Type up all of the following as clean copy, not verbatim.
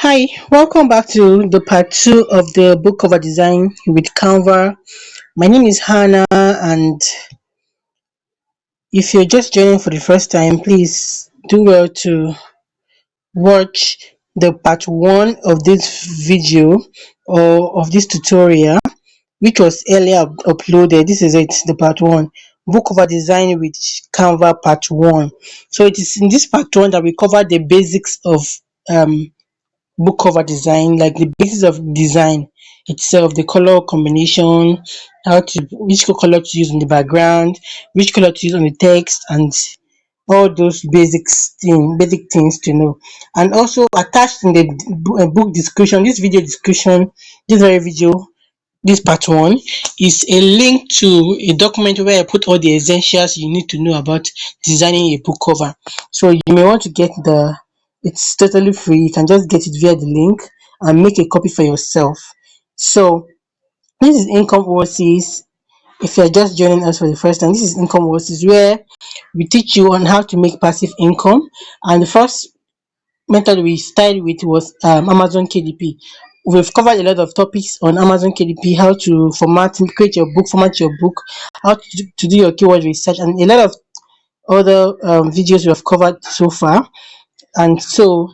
Hi, welcome back to the part two of the book cover design with Canva. My name is Hannah, and if you're just joining for the first time, please do well to watch the part one of this video or of this tutorial, which was earlier uploaded. This is it, the part one book cover design with Canva part one. So it is in this part one that we cover the basics of um book cover design, like the basis of design itself, the color combination, how to which color to use in the background, which color to use on the text, and all those basic things to know. And also attached in the book description, this video description, this very video, this part one is a link to a document where I put all the essentials you need to know about designing a book cover. So you may want to get it's totally free. You can just get it via the link and make a copy for yourself. So this is income oasis. If you're just joining us for the first time, this is income oasis where we teach you on how to make passive income. And the first method we started with was Amazon KDP. We've covered a lot of topics on Amazon KDP, how to create your book, format your book, how to do your keyword research, and a lot of other videos we have covered so far. And so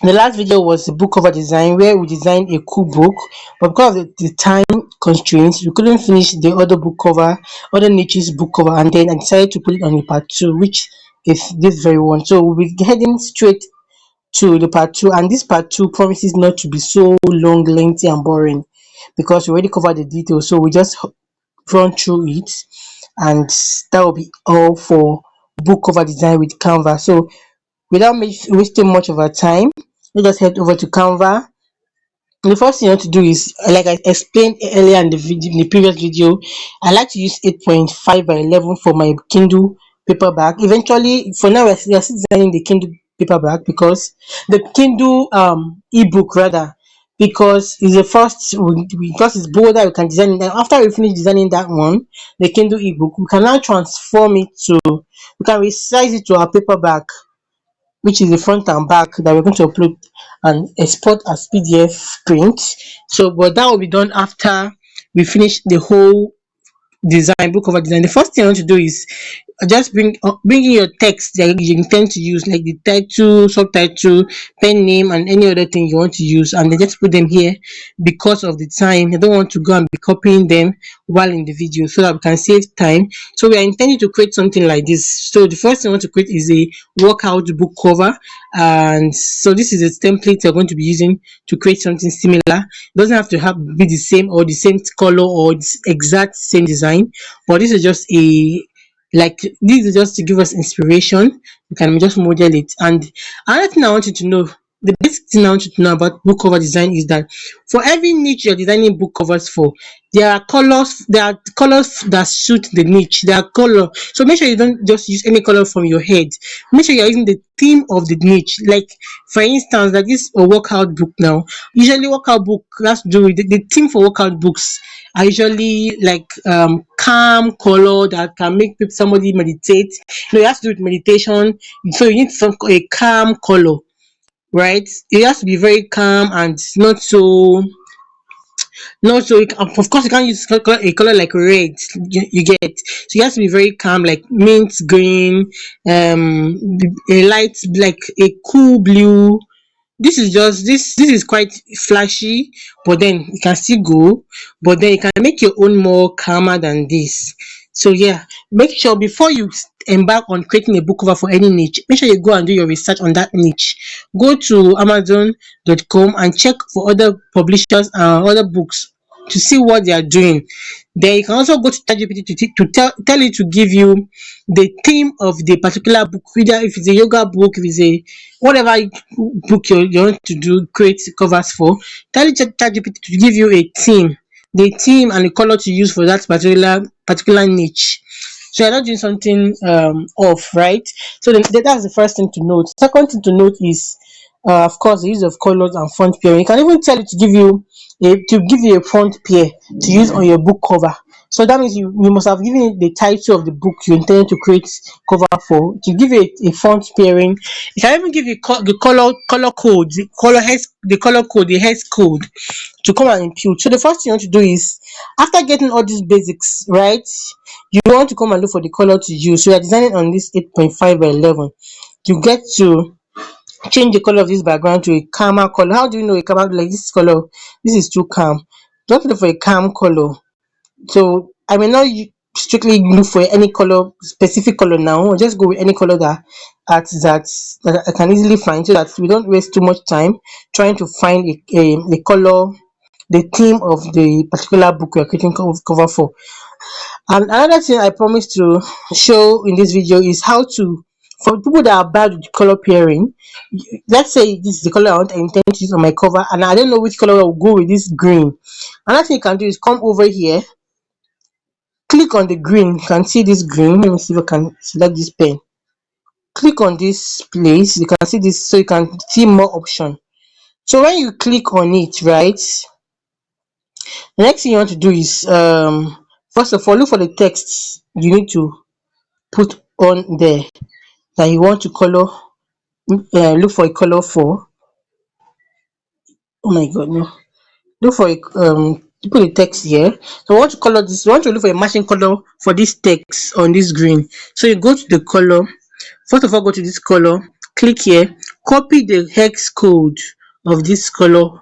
the last video was the book cover design where we designed a cool book, but because of the time constraints, we couldn't finish the other book cover, other niches book cover, and then I decided to put it on the part two, which is this very one. So we'll be heading straight to the part two, and this part two promises not to be so long, lengthy, and boring because we already covered the details. So we just run through it, and that will be all for book cover design with Canva. So without wasting much of our time, let us head over to Canva. The first thing you want to do is, like I explained earlier in the previous video, I like to use 8.5 by 11 for my Kindle paperback. Eventually, for now, we are still designing the Kindle paperback because the Kindle ebook rather, because it's the first because it's bolder. We can design it. After we finish designing that one, the Kindle ebook, we can now transform it to, we can resize it to our paperback, which is the front and back that we're going to upload and export as PDF print. So, but that will be done after we finish the whole design, book cover design. The first thing I want to do is just bring in your text that you intend to use, like the title, subtitle, pen name, and any other thing you want to use, and then just put them here because of the time. I don't want to go and be copying them while in the video so that we can save time. So we are intending to create something like this. So the first thing I want to create is a workout book cover, and so this is a template you're going to be using to create something similar. It doesn't have to be the same or the same color or the exact same design, but this is just this is just to give us inspiration. We can just model it. And another thing I want you to know, the basic thing I want you to know about book cover design is that for every niche you're designing book covers for, there are colors that suit the niche. There are color. So make sure you don't just use any color from your head. Make sure you're using the theme of the niche. Like for instance, like this a workout book now. Usually workout book has to do with the theme for workout books are usually like calm color that can make somebody meditate. It has to do with meditation. So you need a calm color, right? It has to be very calm and not so. Of course, you can't use a color like red. You get, so it has to be very calm, like mint green, a light like a cool blue. This is quite flashy, but then you can still go, but then you can make your own more calmer than this. So yeah, make sure before you embark on creating a book cover for any niche, make sure you go and do your research on that niche. Go to amazon.com and check for other publishers and other books to see what they are doing. Then you can also go to ChatGPT to tell it to give you the theme of the particular book, whether if it's a yoga book, if it's a whatever book you want to do, create covers for. Tell it ChatGPT to give you a theme, the theme and the color to use for that particular niche. So you're not doing something off, right? So that's the first thing to note. Second thing to note is, of course, the use of colors and font pairing. You can even tell it to give you a font pair to use on your book cover. So that means you must have given it the title of the book you intended to create cover for, to give it a font pairing. You can even give it the color code, the color code, the hex code to come and impute. So the first thing you want to do is, after getting all these basics right, you want to come and look for the color to use. So you are designing on this 8.5 by 11. You get to change the color of this background to a calmer color. How do you know a calmer, like this color? This is too calm. Just look for a calm color. So I may not strictly look for any color, specific color now. I'll just go with any color that I can easily find, so that we don't waste too much time trying to find a color, the theme of the particular book we are creating cover for. And another thing I promised to show in this video is how to, for people that are bad with color pairing, let's say this is the color I intend to use on my cover, and I don't know which color will go with this green. Another thing you can do is come over here, click on the green. You can see this green. Let me see if I can select this pen. Click on this place. You can see this, so you can see more option. So when you click on it, right, the next thing you want to do is, first of all, look for the text you need to put on there that you want to color. Look for a color for. Oh my god, no. Look for a put the text here. So I want to color this. You want to look for a matching color for this text on this green. So you go to the color. First of all, go to this color, click here, copy the hex code of this color,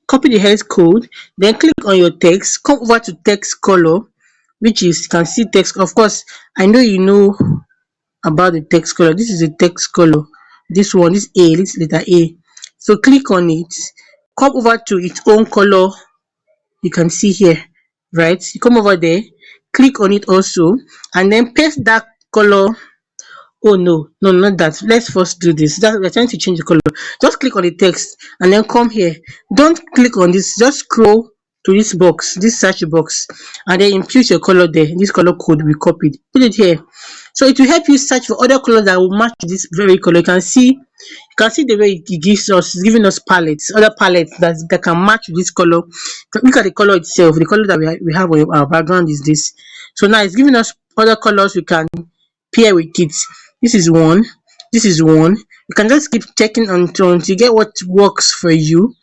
copy the hex code, then click on your text, come over to text color, which is, you can see text. Of course, I know you know about the text color. This is the text color. This one, this letter A. So click on it, come over to its own color. You can see here, right? You come over there, click on it also, and then paste that color. Oh no, no, not that. Let's first do this. We're trying to change the color. Just click on the text and then come here. Don't click on this. Just scroll to this box, this search box, and then impute your color there. This color code we copied. Put it here. So it will help you search for other colors that will match this very color. You can see the way it gives us, it's giving us palettes, other palettes that can match this color. Look at the color itself. The color that we have on our background is this. So now it's giving us other colors we can pair with it. This is one. This is one. You can just keep checking until you get what works for you.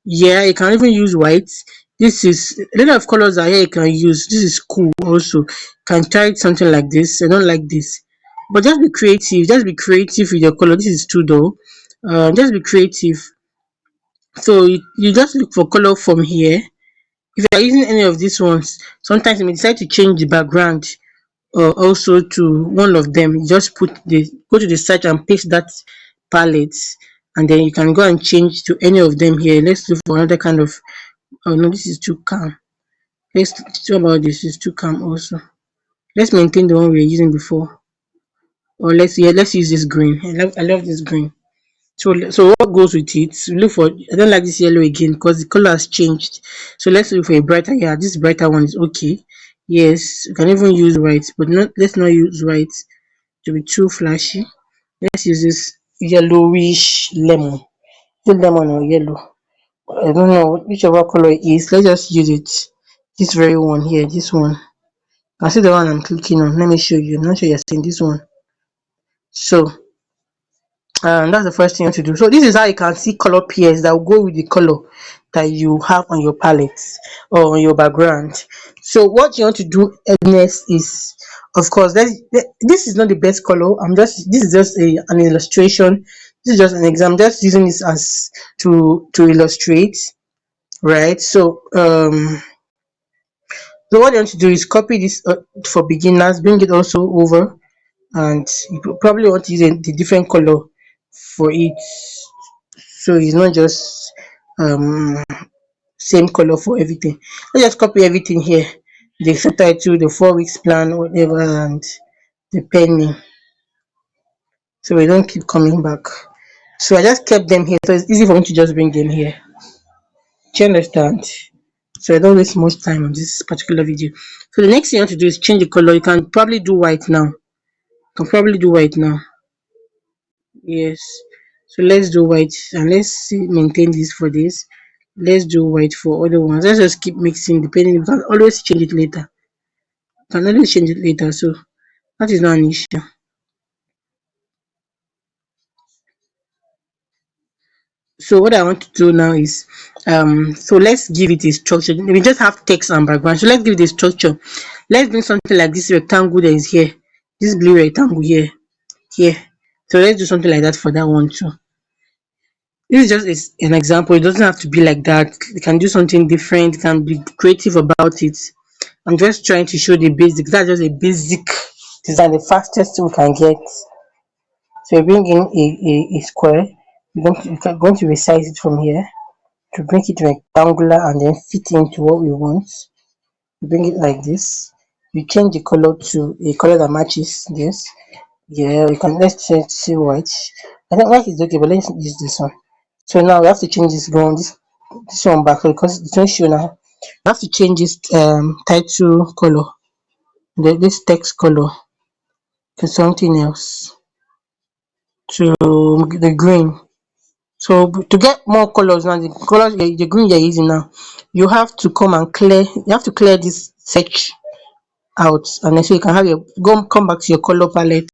Yeah, you can even use white. This is a lot of colors are here you can use. This is cool also. You can try something like this. I don't like this. But just be creative. Just be creative with your color. This is two though. Just be creative. So you just look for color from here. If you are using any of these ones, sometimes you may decide to change the background also to one of them. You just go to the search and paste that palette, and then you can go and change to any of them here. Let's look for another kind of, oh no, this is too calm. Let's talk about this. Is too calm also. Let's maintain the one we were using before, or let's use this green. I love this green. So what goes with it? Look for, I don't like this yellow again because the color has changed. So let's look for a brighter. Yeah, this brighter one is okay. Yes, you can even use white, but let's not use white to be too flashy. Let's use this yellowish lemon. Is it lemon or yellow? I don't know whichever color it is. Let's just use it. This very one here, this one. I see the one I'm clicking on. Let me show you. I'm not sure you're seeing this one. So that's the first thing you have to do. So this is how you can see color pairs that will go with the color that you have on your palette or on your background. So what you want to do next is, of course, this is not the best color. This is just an illustration. This is just an example. Just using this as to illustrate, right? So what you want to do is copy this for beginners, bring it also over, and you probably want to use the different color for it, so it's not just same color for everything. Let's just copy everything here, the subtitle, the 4 weeks plan, whatever, and the penny, so we don't keep coming back. So I just kept them here, so it's easy for me to just bring them here. Do you understand? So I don't waste much time on this particular video. So the next thing you want to do is change the color. You can probably do white now. Yes, so let's do white, and let's see, maintain this for this. Let's do white for other ones. Let's just keep mixing depending. We can always change it later. Can always change it later. So that is not an issue. So what I want to do now is so let's give it a structure. We just have text and background. So let's give it a structure. Let's bring something like this rectangle that is here. This blue rectangle here. Here. So let's do something like that for that one too. This is just an example. It doesn't have to be like that. You can do something different. You can be creative about it. I'm just trying to show the basics. That's just a basic design, the fastest we can get. So you bring in a square. You're going to resize it from here to bring it rectangular and then fit into what we want. You bring it like this. You change the color to a color that matches this. Yeah, you can let's change to white. I think white is okay, but let's use this one. So now we have to change this going this one back because it's not show now. We have to change this title color, this text color to something else, to the green. So to get more colors now, the colors the green you're using now, you have to come and clear. You have to clear this search out, and then so you can have your come back to your color palette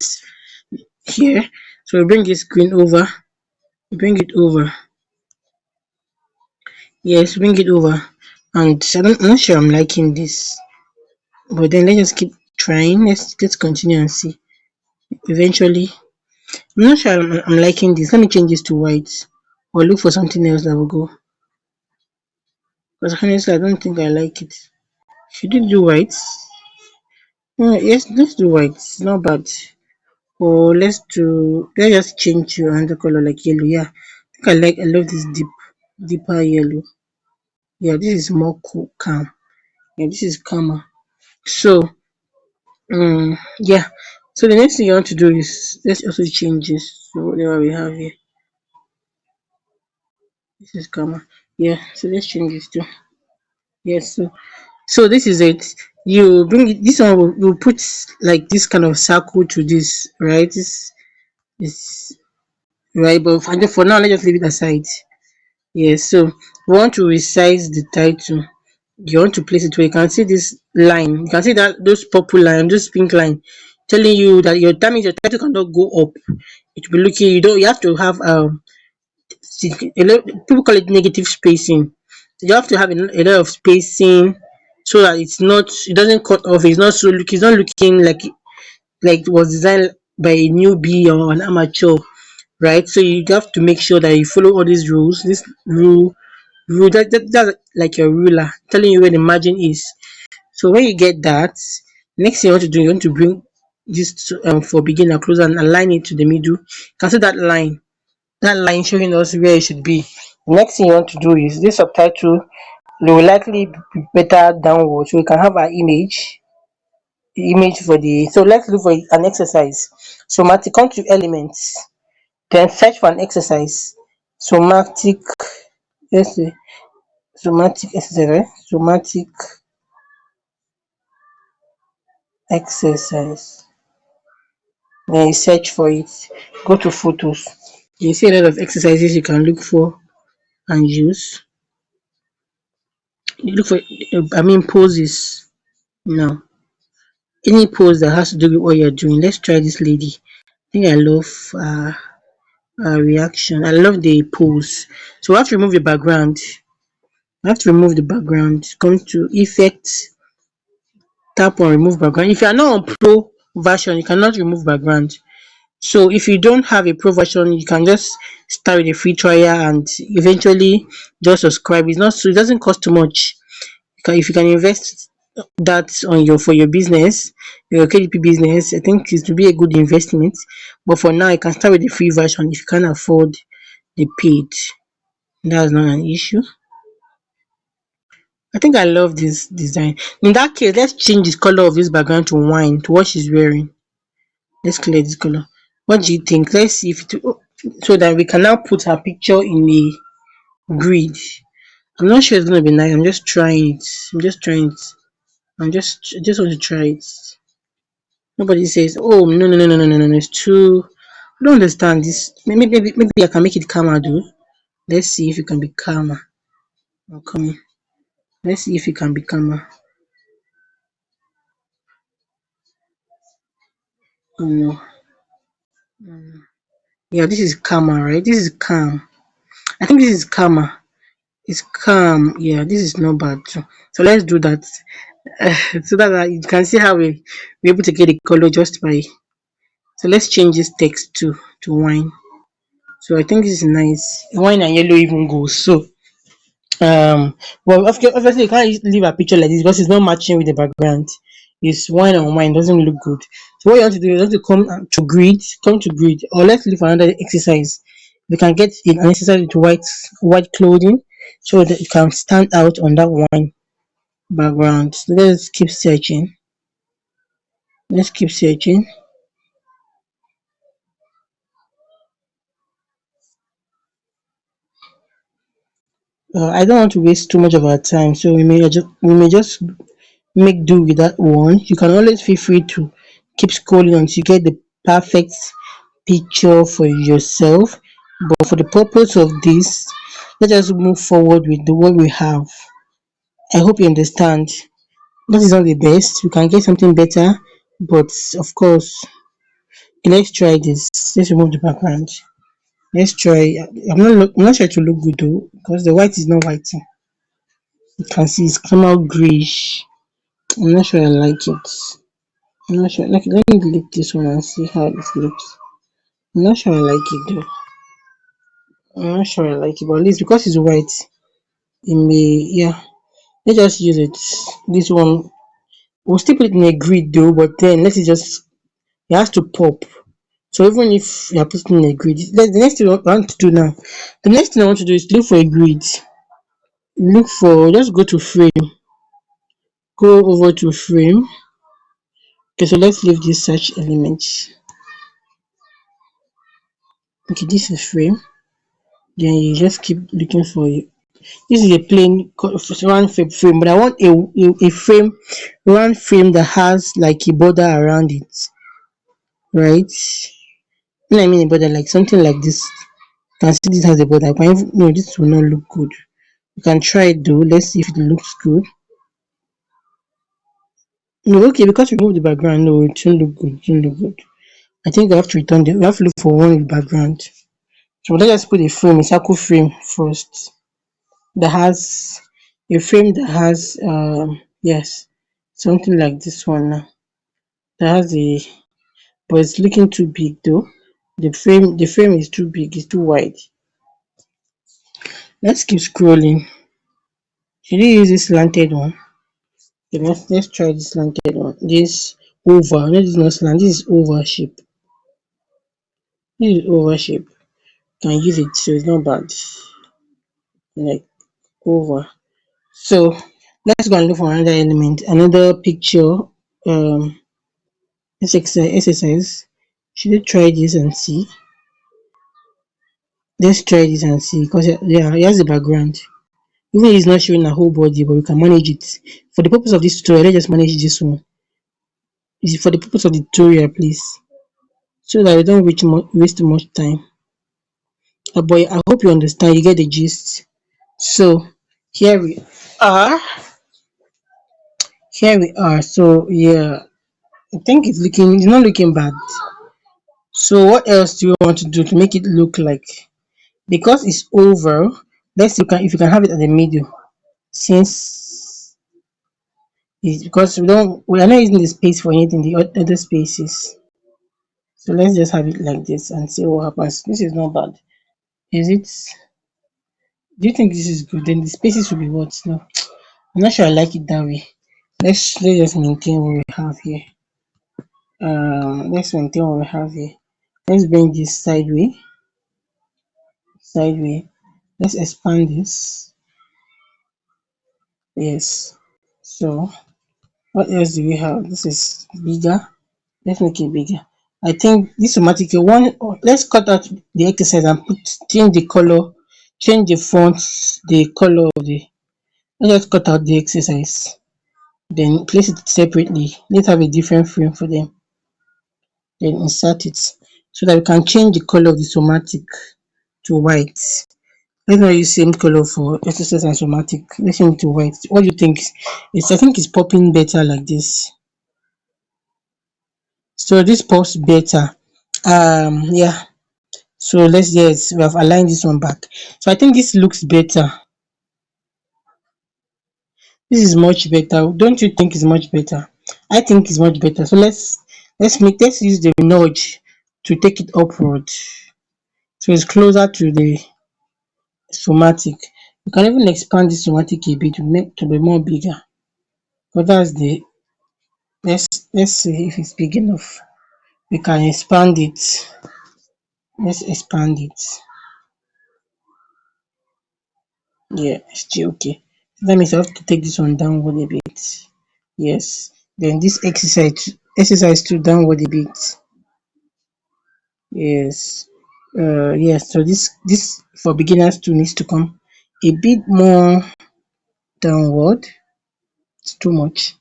here. So we bring this green over. We bring it over. Yes, bring it over. And I'm not sure I'm liking this, but then let's just keep trying. Let's continue and see. Eventually, I'm not sure I'm liking this. Let me change this to white, or look for something else that will go. Because honestly, I don't think I like it. Should it do white? Yes, let's do white. It's not bad. Or let's just change to another color like yellow. Yeah, I love this deeper yellow. Yeah, this is more cool, calm. Yeah, this is calmer. So, yeah. So the next thing you want to do is let's also change this. So whatever we have here, this is calmer. Yeah. So let's change this too. Yes. So this is it. You bring it. This one will put like this kind of circle to this, right? This is right, but for now, let's just leave it aside. Yes, so we want to resize the title. You want to place it where you can see this line. You can see that those purple line, those pink line, telling you that that means your title cannot go up. It will be looking. You have to have people call it negative spacing. So you have to have a lot of spacing so that it doesn't cut off. It's not looking like it was designed by a newbie or an amateur, right? So you have to make sure that you follow all these rules. This rule that's like your ruler telling you where the margin is. So when you get that, next thing you want to do, you want to bring this for beginner closer and align it to the middle. You can see that line showing us where it should be. Next thing you want to do is this subtitle will likely be better downward, so we can have our image for the. So let's look for an exercise. Somatic, come to elements, then search for an exercise. Somatic, let's see, somatic exercise, right? Somatic exercise. Then you search for it. Go to photos. You see a lot of exercises you can look for and use. You look for, poses. Now, any pose that has to do with what you're doing. Let's try this lady. I think I love reaction. I love the pose. So we have to remove the background. I have to remove the background. Come to effect, tap on remove background. If you are not on pro version, you cannot remove background. So if you don't have a pro version, you can just start with a free trial and eventually just subscribe. It doesn't cost too much. If you can invest that on for your business, your KDP business, I think it will be a good investment. But for now, you can start with the free version if you can't afford the paid. That's not an issue. I think I love this design. In that case, let's change the color of this background to wine, to what she's wearing. Let's clear this color. What do you think? Let's see if so that we can now put her picture in a grid. I'm not sure it's gonna be nice. I'm just trying it. I'm just trying it. I just want to try it. Nobody says, oh no, it's too. I don't understand this. Maybe I can make it calmer though. Let's see if it can be calmer. I'm coming. Let's see if it can be calmer. Oh no. Yeah, this is calmer, right? This is calm. I think this is calmer. It's calm. Yeah, this is not bad too. So let's do that. So that you can see how we're able to get the color just by. So let's change this text to wine. So I think this is nice. Wine and yellow even goes. So well, obviously you can't leave a picture like this because it's not matching with the background. It's wine and wine, doesn't look good. So what you want to do is you want to come to grid, or let's leave another exercise. We can get an exercise with white clothing so that it can stand out on that wine background. So let's keep searching. Let's keep searching. I don't want to waste too much of our time, so we may just make do with that one. You can always feel free to keep scrolling until you get the perfect picture for yourself. But for the purpose of this, let us move forward with the what we have. I hope you understand. That is not the best. We can get something better, but of course, let's try this. Let's remove the background. Let's try. I'm not sure to look good though, because the white is not white. You can see it's somehow grayish. I'm not sure I like it. I'm not sure. Like, let me delete this one and see how it looks. I'm not sure I like it though. I'm not sure I like it, but at least because it's white, it may, yeah. Let's just use it. This one, we'll still put it in a grid though, but then let it just, it has to pop. So even if you are putting in a grid, the next thing I want to do now, the next thing I want to do is look for a grid. Just go to frame, go over to frame. Okay, so let's leave this search element. Okay, this is frame. Then you just keep looking for it. This is a plain round frame, but I want a frame, round frame that has like a border around it, right? When I mean a border, like something like this. You can see this has a border. No, this will not look good. You can try it though. Let's see if it looks good. No, okay, because we remove the background, no, it shouldn't look good. It shouldn't look good. I think I have to return the. We have to look for one with background. So let's just put a frame, a circle frame first. That has a frame that has yes, something like this one now. That has a, but it's looking too big though. The frame is too big, it's too wide. Let's keep scrolling. Should we use this slanted one? Okay, let's try this slanted one. This oval. No, this is not slant, this is oval shape. This is oval shape. Can use it, so it's not bad. Like oval. So let's go and look for another element, another picture. This exercise. Should we try this and see? Let's try this and see, because yeah, it has a background. Even if it's not showing a whole body, but we can manage it. For the purpose of this tutorial, let's just manage this one. This is for the purpose of the tutorial, please. So that we don't waste too much time. But I hope you understand, you get the gist. So here we are. Here we are. So yeah, I think it's not looking bad. So what else do you want to do to make it look like, because it's over, let's see if you can have it at the middle, since it's because we are not using the space for anything, the other spaces. So let's just have it like this and see what happens. This is not bad, is it? Do you think this is good? Then the spaces will be what? No, I'm not sure I like it that way. Let's just maintain what we have here. Let's maintain what we have here. Let's bring this sideway. Let's expand this. Yes. So what else do we have? This is bigger. Let's make it bigger. I think this automatically one. Let's cut out the exercise and change the color, change the fonts, the color of the. Let's just cut out the exercise. Then place it separately. Let's have a different frame for them. Then insert it so that we can change the color of the somatic to white. Let's not use same color for exercise and somatic. Let's change it to white. What do you think? It's I think it's popping better like this. So this pops better. Yeah. So yes, we have aligned this one back. So I think this looks better. This is much better. Don't you think it's much better? I think it's much better. So let's use the nudge to take it upward. So it's closer to the somatic. You can even expand the somatic a bit to make to be more bigger. But that's the let's see if it's big enough. We can expand it. Let's expand it. Yeah, still okay. That means I have to take this one downward a bit. Yes. Then this exercise to downward a bit. Yes. Yes. So this for beginners too needs to come a bit more downward. It's too much.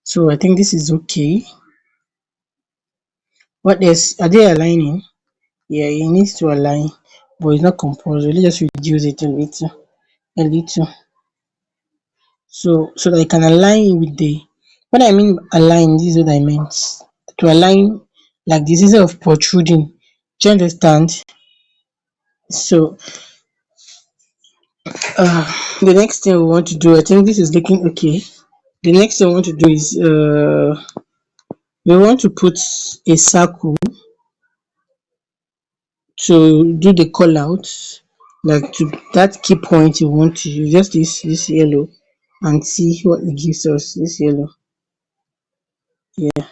So I think this is okay. What else? Are they aligning? Yeah, it needs to align, but it's not compulsory. Let's just reduce it a little, so that I can align with the. What I mean align, this is what I meant to align like this instead of protruding. Do you understand? So the next thing we want to do, I think this is looking okay. The next thing we want to do is we want to put a circle to do the call outs, like to that key point you want to use. Just this yellow and see what it gives us. This yellow, yeah,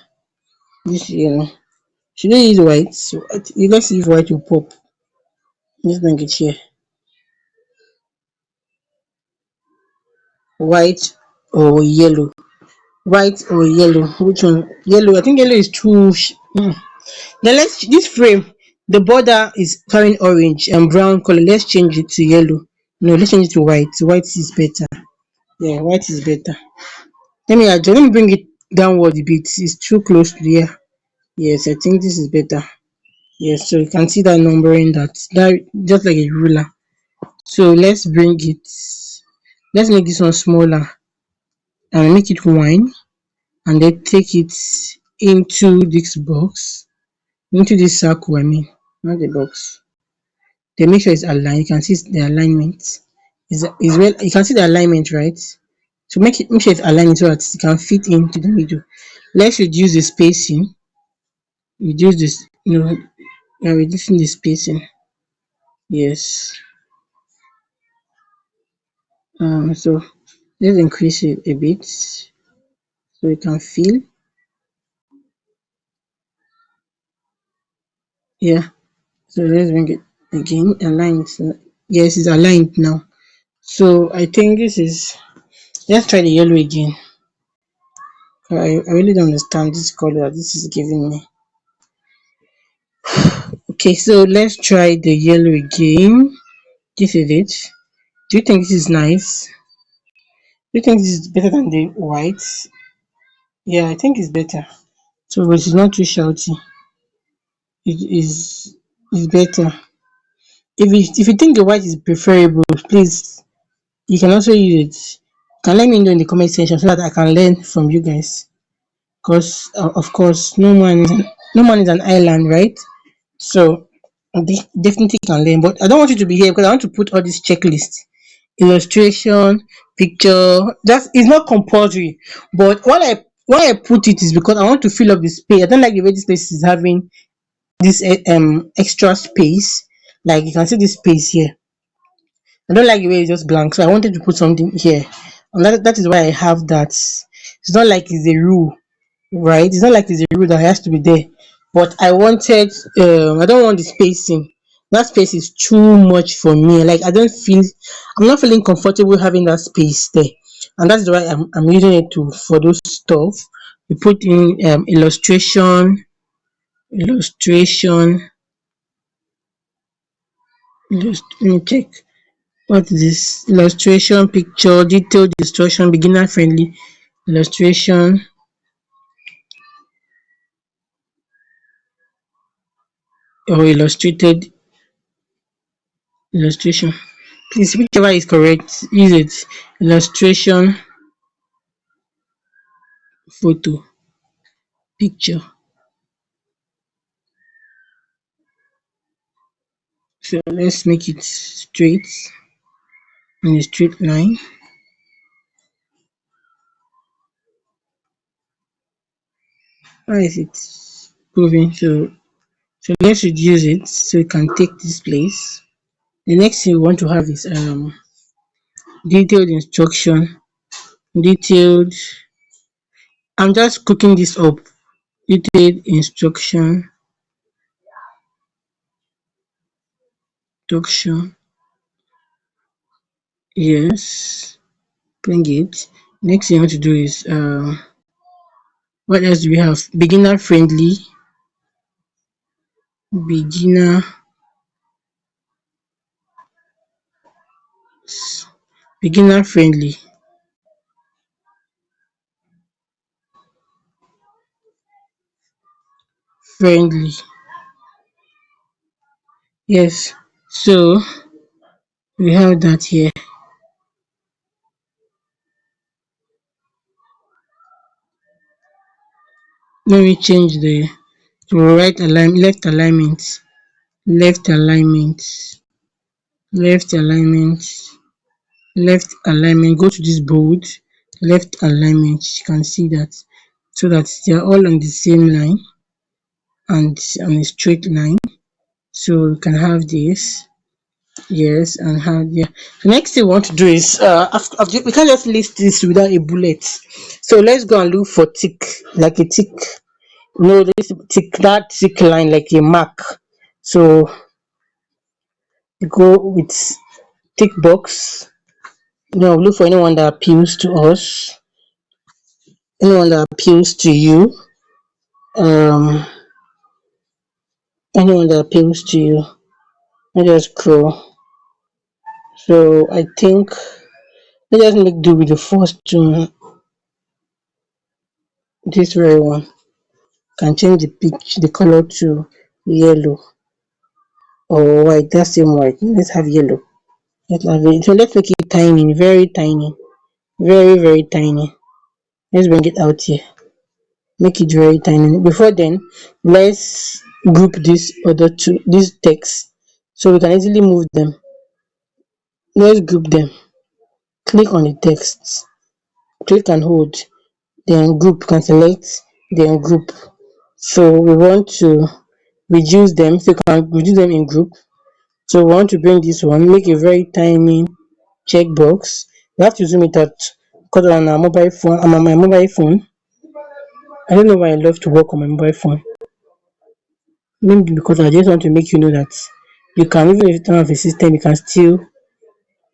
this yellow. Should I use white? So let's see if white will pop. Let's bring it here. White or yellow? White or yellow? Which one? Yellow. I think yellow is too. Then let's this frame. The border is carrying orange and brown color. Let's change it to yellow. No, let's change it to white. White is better. Yeah, white is better. Let me bring it downward a bit. It's too close to here. Yes, I think this is better. Yes, so you can see that numbering that just like a ruler. So let's make this one smaller and make it wine and then take it into this box, into this circle, I mean, not the box. Then make sure it's aligned. You can see the alignment. Is well you can see the alignment, right? So make sure it's aligned so that it can fit into the middle. Let's reduce the spacing. Reduce this, we are reducing the spacing. Yes. So let's increase it a bit so you can feel. Yeah. So let's bring it again. Aligned. Yes, it's aligned now. So I think this is. Let's try the yellow again. I really don't understand this color this is giving me. Okay, so let's try the yellow again. This is it. Do you think this is nice? Do you think this is better than the white? Yeah, I think it's better. So but it's not too shouty. It is better. If you think the white is preferable, please you can also use it. You can let me know in the comment section so that I can learn from you guys. Because of course, no man is an island, right? So definitely can learn. But I don't want you to be here because I want to put all this checklist, illustration, picture. That is not compulsory. But why I put it is because I want to fill up the space. I don't like the way this place is having this extra space. Like you can see this space here. I don't like the way it's just blank, so I wanted to put something here, and that is why I have that. It's not like it's a rule, right? It's not like it's a rule that has to be there, but I don't want the spacing. That space is too much for me. Like I'm not feeling comfortable having that space there, and that's why I'm using it to for those stuff. We put in illustration. Let me check. What is this? Illustration, picture, detailed instruction, beginner friendly illustration, or illustrated illustration, Please, whichever is correct, use it. Illustration, photo, picture. So let's make it straight in a straight line. How is it moving? So let's reduce it so we can take this place. The next thing we want to have is detailed instruction, detailed. I'm just cooking this up. Detailed instruction. Yes, bring it. Next thing I want to do is what else do we have? Beginner friendly, beginner beginner friendly. Yes, so we have that here. Let me change the to left alignment, left alignment, left alignment. Go to this bold, left alignment. You can see that, so that they are all on the same line and on a straight line. So we can have this. Yes, and have, yeah. The next thing we want to do is after, we can't just list this without a bullet. So let's go and look for tick, like a tick. No, this tick, that tick line like a mark. So go with tick box. Look for anyone that appeals to us, anyone that appeals to you, um, anyone that appeals to you. Let us scroll. So I think let us make do with the first one. This very one. Can change the color to yellow or white. That's same white. Let's have yellow. Let's have it. So let's make it tiny, very tiny, very very tiny. Let's bring it out here. Make it very tiny. Before then, let's group these text so we can easily move them. Let's group them. Click on the text. Click and hold. Then group. Can select. Then group. So we want to reduce them. So you can reduce them in group. So we want to bring this one, make a very tiny checkbox. We have to zoom it out because on our mobile phone, I'm on my mobile phone. I don't know why I love to work on my mobile phone. Maybe because I just want to make you know that you can, even if you don't have a system, you can still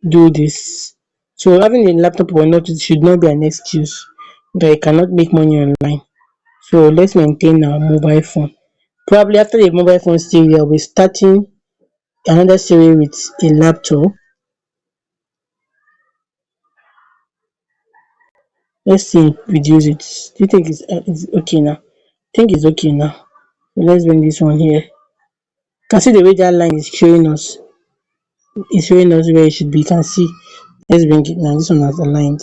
do this. So having a laptop or not, it should not be an excuse that you cannot make money online. So let's maintain our mobile phone. Probably after the mobile phone series, I'll be starting another series with a laptop. Let's see, reduce it. Do you think it's okay now? I think it's okay now. So let's bring this one here. You can see the way that line is showing us. It's showing us where it should be. You can see. Let's bring it now. This one has aligned.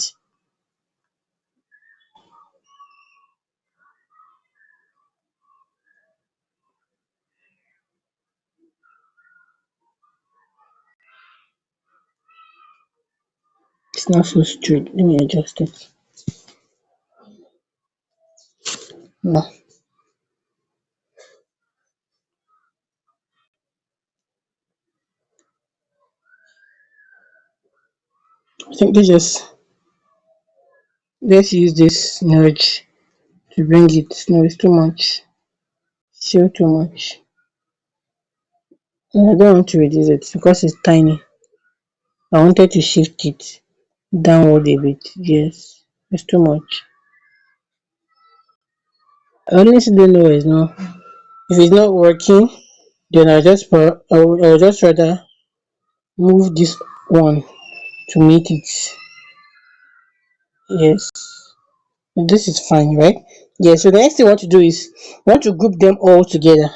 It's not so straight. Let me adjust it. No. I think let's use this nudge to bring it. No, it's too much. Still too much. I don't want to reduce it because it's tiny. I wanted to shift it downward a bit. Yes. It's too much. I honestly don't know why it's not. If it's not working, then I'll just rather move this one to make it. Yes, this is fine, right? Yeah, so the next thing I want to do is I want to group them all together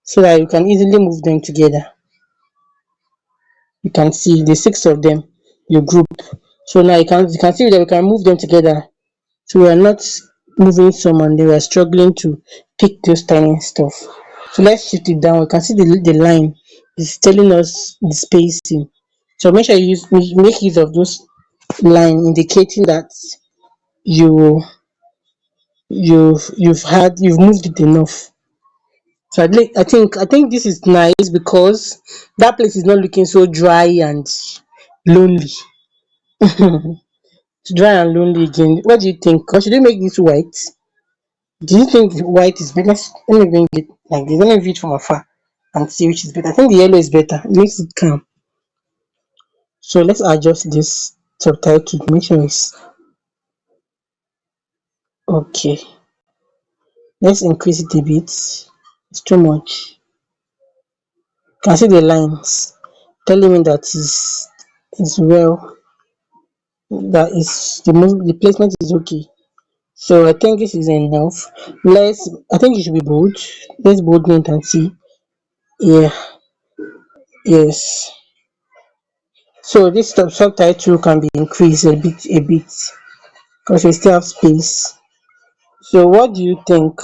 so that you can easily move them together. You can see the six of them, you group. So now you can see that we can move them together. So we are not moving some and they were struggling to pick those tiny stuff. So let's shift it down. We can see the line is telling us the spacing. So make sure you make use of those line indicating that you you've moved it enough. So I think this is nice because that place is not looking so dry and lonely. It's dry and lonely again. What do you think? Or should we make this white? Do you think white is better? Let me bring it like this. Let me view it from afar and see which is better. I think the yellow is better. It makes it calm. So let's adjust this subtitle. Make sure it's okay. Let's increase it a bit. It's too much. You can see the lines telling me that is well. That is the placement is okay. So I think this is enough. I think it should be bold. Let's bold it and see. Yeah, yes. So this subtitle can be increased a bit because we still have space. So what do you think?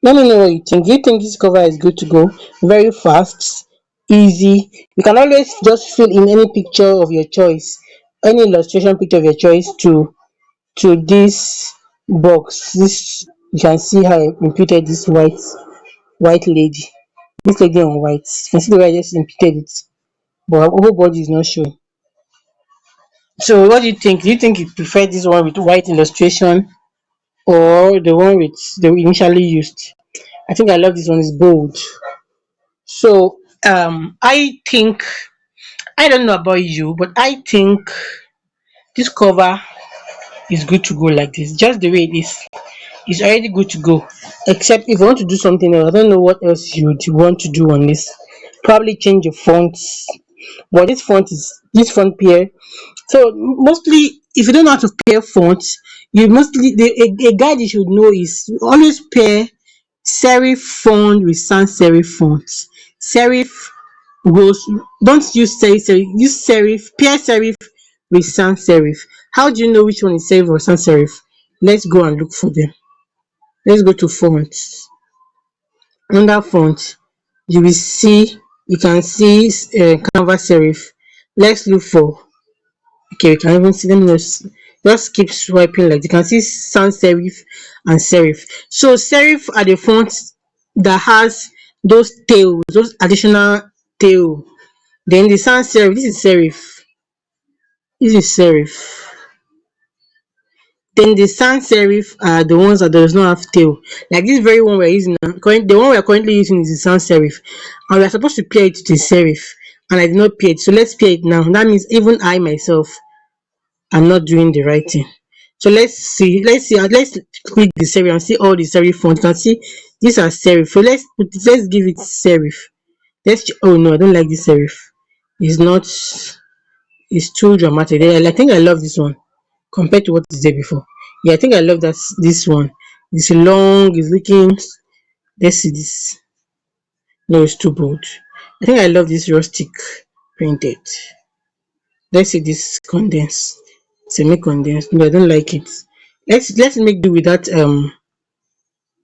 Let me know what you think. Do you think this cover is good to go? Very fast, easy. You can always just fill in any picture of your choice, any illustration picture of your choice to this box. This you can see how I imputed this white lady. This lady on white. You can see the way I just imputed it, but her whole body is not showing. So what do you think? Do you think you prefer this one with white illustration or the one with the we initially used? I think I love this one. It's bold. So I think I don't know about you, but I think this cover is good to go like this, just the way it is. It's already good to go. Except if you want to do something else, I don't know what else you would want to do on this. Probably change the fonts. But this font pair. So mostly, if you don't know how to pair fonts, you mostly a guide you should know is always pair serif font with sans serif fonts. Serif goes don't use serif, use serif, pair serif with sans serif. How do you know which one is serif or sans serif? Let's go and look for them. Let's go to fonts. Under font, you will see you can see Canva serif. Let's look for okay, we can even see them just keep swiping like you can see sans serif and serif. So serif are the fonts that has those tails, those additional tail. Then the sans serif, this is serif. This is serif. Then the sans serif are the ones that does not have tail. Like this very one we're using now. The one we're currently using is the sans serif. And we're supposed to pair it to the serif. And I did not pair it. So let's pair it now. That means even I myself am not doing the right thing. So let's click the serif and see all the serif fonts. You can see these are serif. So let's give it serif. Oh no, I don't like this serif. It's not it's too dramatic. I think I love this one compared to what is there before. Yeah, I think I love that this one. It's long, it's looking. Let's see this. No, it's too bold. I think I love this rustic printed. Let's see this condensed, semi-condensed. No, I don't like it. Let's make do with that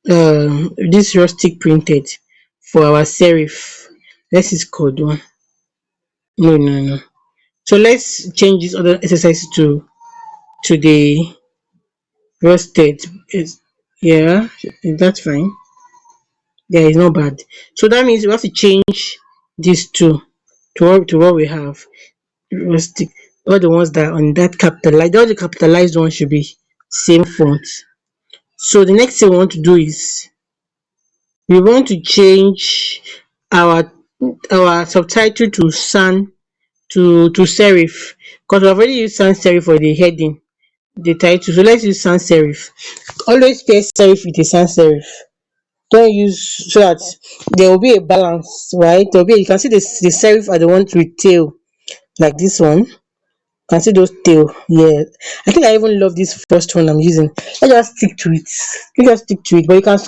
this rustic printed for our serif. Let's see code one. No. So let's change this other exercise to the roasted. Is yeah, that's fine. Yeah, it's not bad. So that means we have to change these two to what we have. Rustic. All the ones that are on that capitalized, all the capitalized ones should be same font. So the next thing we want to do is we want to change our subtitle to serif because we already used sans serif for the heading, the title. So let's use sans serif. Always pair serif with a sans serif. Don't use so that there will be a balance, right? There will be you can see the serif are the ones with tail like this one. Can see those tail. Yeah, I think I even love this first one I'm using. Let's just stick to it. Let's just stick to it. But you can,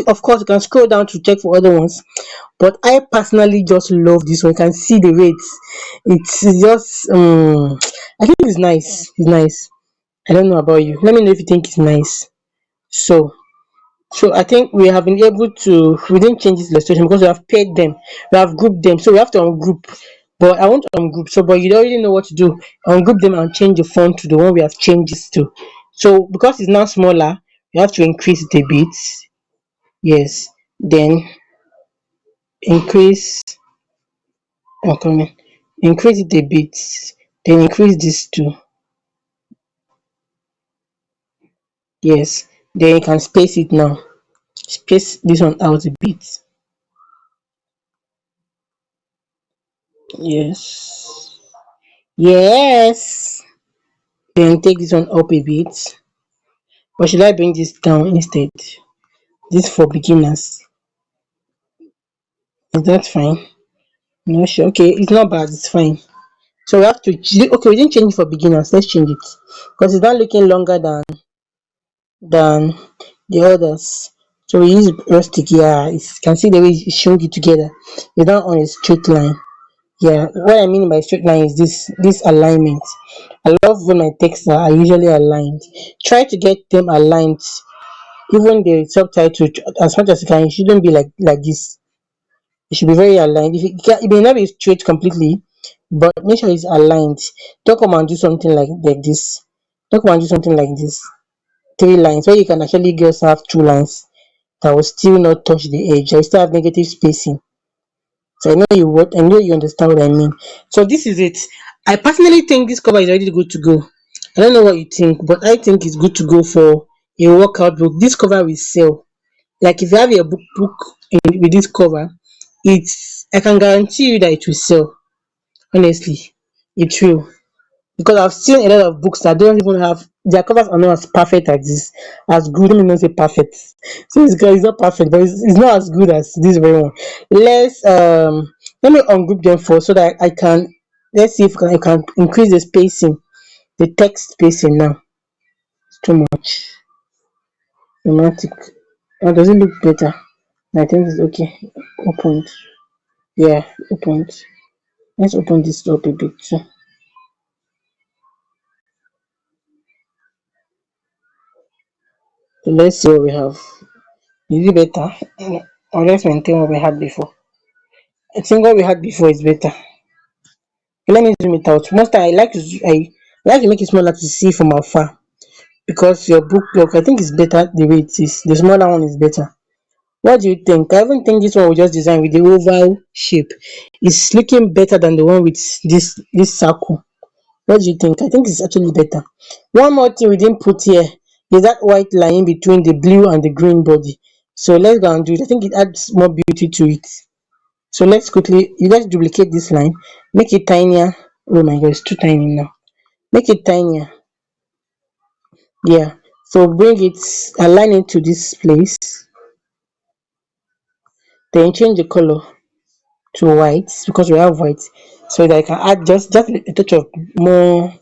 of course, you can scroll down to check for other ones. But I personally just love this one. You can see the rates. It's just, I think it's nice. It's nice. I don't know about you. Let me know if you think it's nice. So, so I think we have been able to, we didn't change this illustration because we have paired them, we have grouped them. So we have to ungroup. But I want to ungroup. So, but you already know what to do. Ungroup them and change the font to the one we have changed this to. So because it's now smaller, you have to increase it a bit. Yes. Then increase. I'm coming. Increase it a bit. Then increase this too. Yes. Then you can space it now. Space this one out a bit. Yes. Yes. Then take this one up a bit. Or should I bring this down instead? This for beginners. Is that fine? No sure. Okay, it's not bad, it's fine. So we have to okay, we didn't change it for beginners. Let's change it. Because it's not looking longer than the others. So we use rustic, yeah. You can see the way it's showing it together. It's not on a straight line. Yeah, what I mean by straight line is this alignment. I love when my texts are usually aligned. Try to get them aligned. Even the subtitle, as much as you can, it shouldn't be like this. It should be very aligned. If it may not be straight completely, but make sure it's aligned. Don't come and do something like this. Don't come and do something like this. 3 lines where you can actually just have 2 lines that will still not touch the edge. I still have negative spacing. So I know you understand what I mean. So this is it. I personally think this cover is already good to go. I don't know what you think, but I think it's good to go for a workout book. This cover will sell. Like if you have a book with this cover, it's I can guarantee you that it will sell. Honestly, it will. Because I've seen a lot of books that don't even have their covers are not as perfect as this, as good. Let me not say perfect. So it's not perfect, but it's not as good as this very one. Let's let me ungroup them first so that I can let's see if I can increase the spacing, the text spacing now. It's too much. Romantic. Or does it look better? I think it's okay. Opened. Yeah, opened. Let's open this up a bit too. So let's see what we have. Is it better? Or let's maintain what we had before. I think what we had before is better. Let me zoom it out. Most time I like to make it smaller to see from afar because your book look I think is better the way it is. The smaller one is better. What do you think? I even think this one we just designed with the oval shape is looking better than the one with this circle. What do you think? I think it's actually better. One more thing we didn't put here is that white line in between the blue and the green body. So let's go and do it. I think it adds more beauty to it. So let's duplicate this line, make it tinier. Oh my god, it's too tiny now. Make it tinier. Yeah. So bring it, align it to this place, then change the color to white because we have white. So that I can add just a touch of more,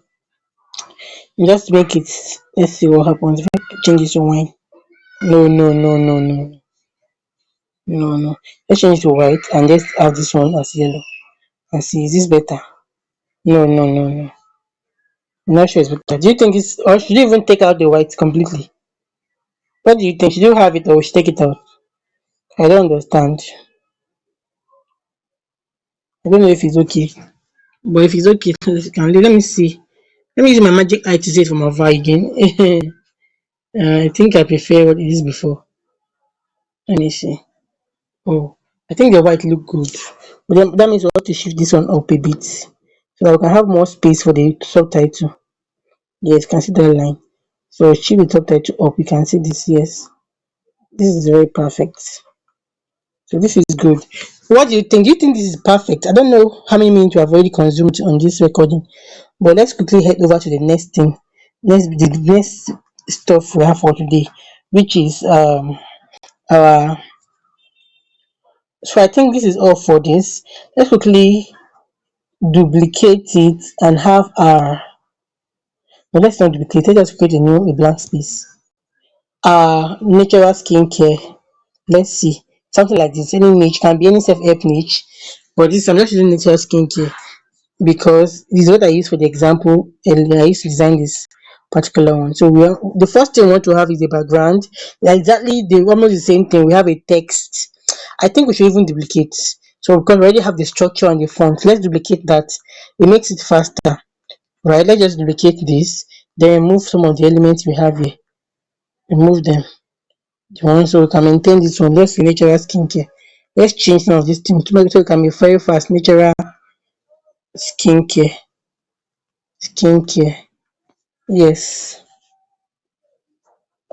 just make it. Let's see what happens if I change it to white. No, no, no, no, no, no, no. Let's change it to white and let's have this one as yellow. And see, is this better? No, no, no, no. I'm not sure it's better. Do you think it's or should you even take out the white completely? What do you think? Should you have it or we should take it out? I don't understand. I don't know if it's okay. But if it's okay, let me see. Let me use my magic eye to see it from afar again. I think I prefer what it is before. Let me see. Oh, I think the white look good. But then that means we have to shift this one up a bit so that we can have more space for the subtitle. Yes, you can see that line. So shift the subtitle up. You can see this. Yes, this is very perfect. So this is good. What do you think? Do you think this is perfect? I don't know how many minutes we have already consumed on this recording, but let's quickly head over to the next thing. The next stuff we have for today, which is our. So I think this is all for this. Let's quickly duplicate it and have our But let's not duplicate. Let's just create a blank space. Natural skincare. Let's see. Something like this. Any niche can be any self-help niche. But this I'm just using natural skincare because this is what I use for the example earlier. I used to design this particular one. So the first thing we want to have is a background. They're exactly the almost the same thing. We have a text. I think we should even duplicate. So because we already have the structure and the font, let's duplicate that. It makes it faster. Right? Let's just duplicate this. Then remove some of the elements we have here. Remove them. The one so we can maintain this one. Let's see natural skincare. Let's change some of these things to make it so it can be very fast. Natural skincare. Skincare. Yes.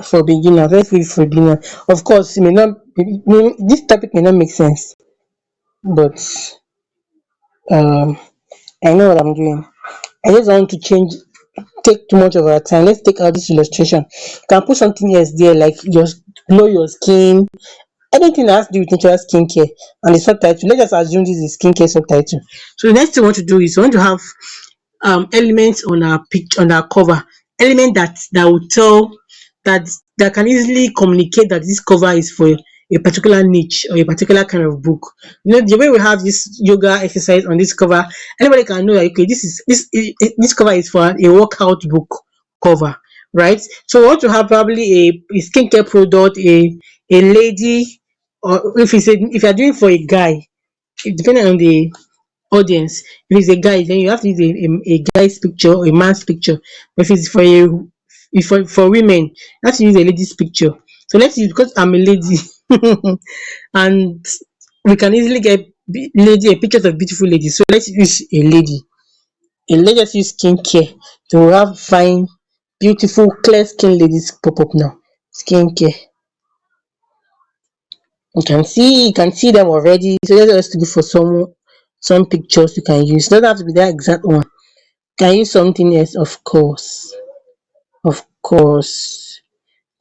For beginners. Let's leave for beginner. Of course, it may not this topic may not make sense, but um I know what I'm doing. I just want to change take too much of our time. Let's take out this illustration. You can put something else there like just glow your skin, anything that has to do with natural skincare and the subtitle. Let's just assume this is skincare subtitle. So the next thing we want to do is we want to have elements on our picture on our cover, element that will tell that that can easily communicate that this cover is for a particular niche or a particular kind of book. You know, the way we have this yoga exercise on this cover, anybody can know that okay, this cover is for a workout book cover, right? So we want to have probably a skincare product, a lady, or if you're doing for a guy, depending on the audience. If it's a guy, then you have to use a guy's picture or a man's picture. But if it's for women, you have to use a lady's picture. So let's use because I'm a lady and we can easily get lady pictures of beautiful ladies. So let's use a lady. And let's just use skincare to have fine, beautiful, clear skin ladies pop up now. Skincare. You can see them already. So let's just look for some pictures you can use. It doesn't have to be that exact one. Can use something else, of course. Of course.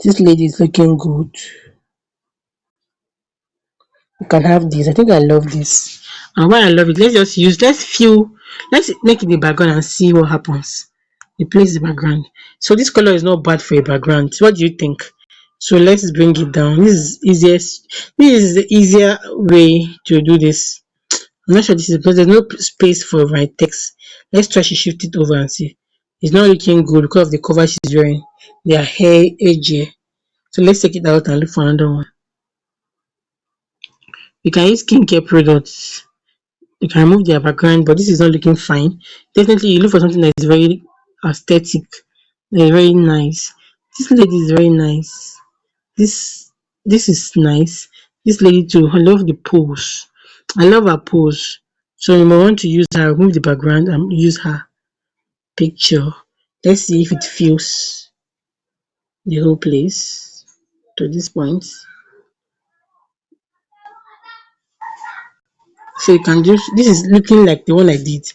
This lady is looking good. You can have this. I think I love this. And why I love it, let's make it the background and see what happens. Replace the background. So this color is not bad for a background. What do you think? So let's bring it down. This is the easier way to do this. I'm not sure this is because there's no space for my text. Let's try to shift it over and see. It's not looking good because of the cover she's wearing. Their hair edgy. So let's take it out and look for another one. You can use skincare products. You can remove their background, but this is not looking fine. Definitely, you look for something that is very aesthetic, that is very nice. This lady is very nice. This this is nice. This lady too. I love the pose. I love her pose. So you might want to use her, remove the background and use her picture. Let's see if it fills the whole place to this point. So you can just this is looking like the one I did,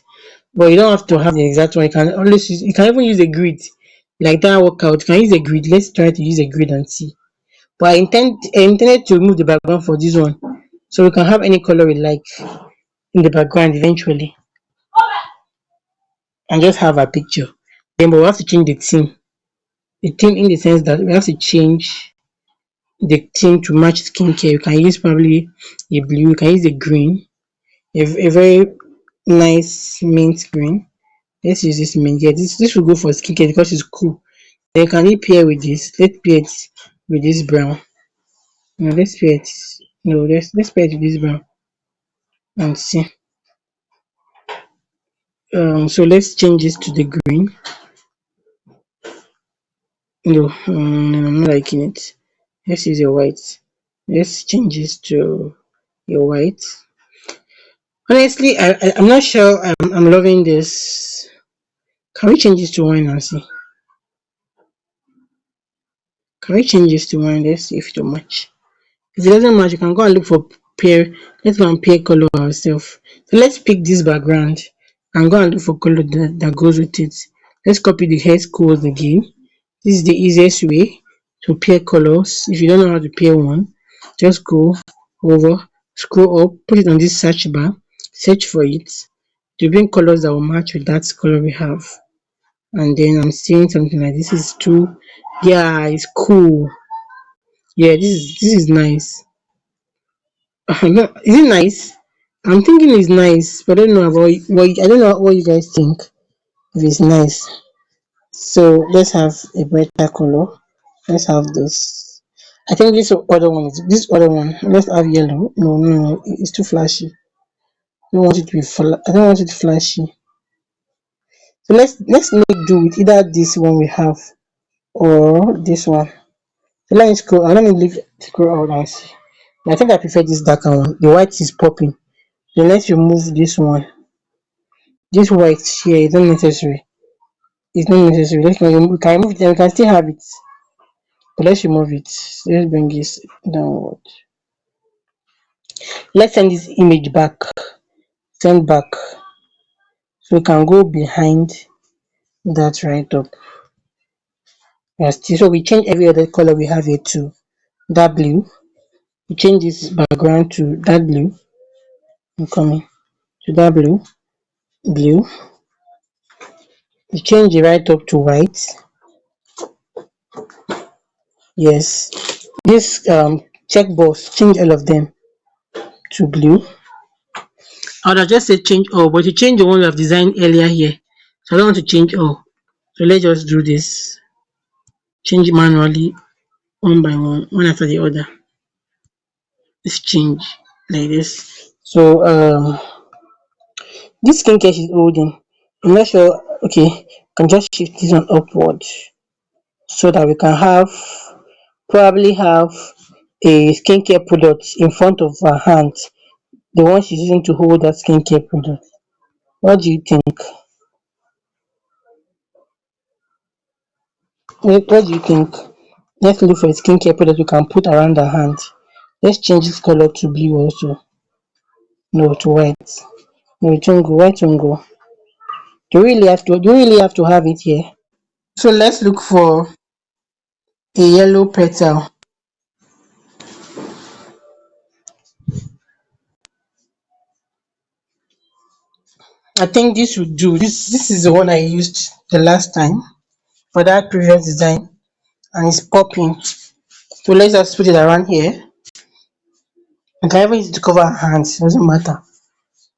but you don't have to have the exact one. You can even use a grid like that workout. You can use a grid. Let's try to use a grid and see. But I intended to remove the background for this one, so we can have any color we like in the background eventually, and just have a picture. Then we have to change the theme. The theme in the sense that we have to change the theme to match skincare. You can use probably a blue. You can use a green, a very nice mint green. Let's use this mint. Yeah, this will go for skincare because it's cool. Then can it pair with this? Let's pair it with this brown. No, let's pair it. No, let's pair it with this brown and see. So let's change this to the green. No, I'm not liking it. Let's use a white. Let's change this to a white. Honestly, I'm not sure I'm loving this. Can we change this to wine and see? Can we change this to wine? Let's see if it will match. If it doesn't match, you can go and look for pair. Let's go and pair color ourselves. So let's pick this background and go and look for color that goes with it. Let's copy the hair codes again. This is the easiest way to pair colors. If you don't know how to pair one, just go over, scroll up, put it on this search bar, search for it to bring colors that will match with that color we have. and then I'm seeing something like this is too, yeah, it's cool. Yeah, this is nice. No, is it nice? I'm thinking it's nice, but I don't know about what I don't know what you guys think. If it's nice, so let's have a brighter color. Let's have this. I think this other one. Let's have yellow. No, no, no, it's too flashy. I don't want it to be I don't want it flashy. So let's make do with either this one we have or this one. So let me scroll. Let me leave scroll out and see. I think I prefer this darker one. The white is popping. Then let's remove this one. This white here is not necessary. It's not necessary. We can remove it. We can still have it, but let's remove it. Let's bring this downward. Let's send this image back. Send back. So we can go behind that right up. Yes, so we change every other color we have here to that blue. We change this background to that blue. I'm coming to that blue. Blue. We change it right up to white. Yes. This checkbox, change all of them to blue. I would have just said change all, but you change the one we have designed earlier here. So I don't want to change all. So let's just do this. Change it manually one by one after the other. Let's change like this. So this skincare she's holding, I'm not sure. Okay, can just shift this one upward so that we can probably have a skincare product in front of her hand, the one she's using to hold that skincare product. What do you think? What do you think? Let's look for a skincare product we can put around her hand. Let's change this color to blue also. No, to white. No, it won't go. White won't go. Do we really have to have it here? So let's look for a yellow petal. I think this would do. This is the one I used the last time for that previous design, and it's popping. So let's just put it around here. I can even use it to cover our hands, it doesn't matter.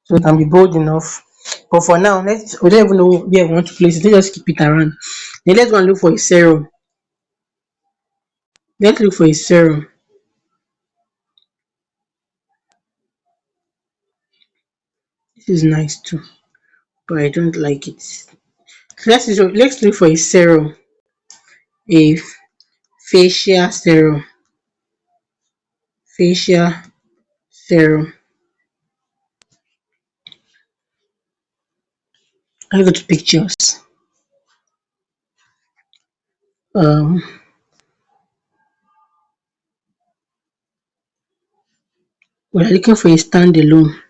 So it can be bold enough. But for now, we don't even know where we want to place it. Let's just keep it around. Then let's go and look for a serum. Let's look for a serum. This is nice too, but I don't like it. Let's look for a serum, a facial serum. Facial serum. I go to pictures. Um, we're looking for a standalone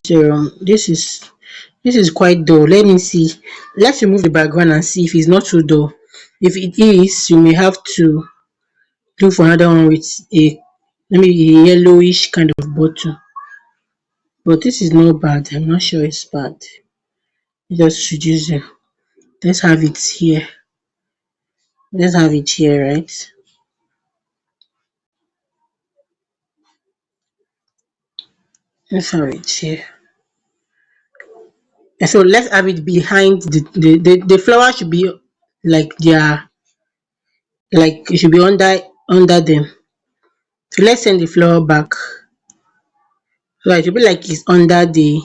serum. This is quite dull. Let me see. Let's remove the background and see if it's not too dull. If it is, you may have to look for another one with a maybe a yellowish kind of bottle. But this is not bad. I'm not sure it's bad. Just reduce it. Let's have it here. Let's have it here, right? Let's have it here. And so let's have it behind the flower should be like like it should be under them. So let's send the flower back. So it should be like it's under the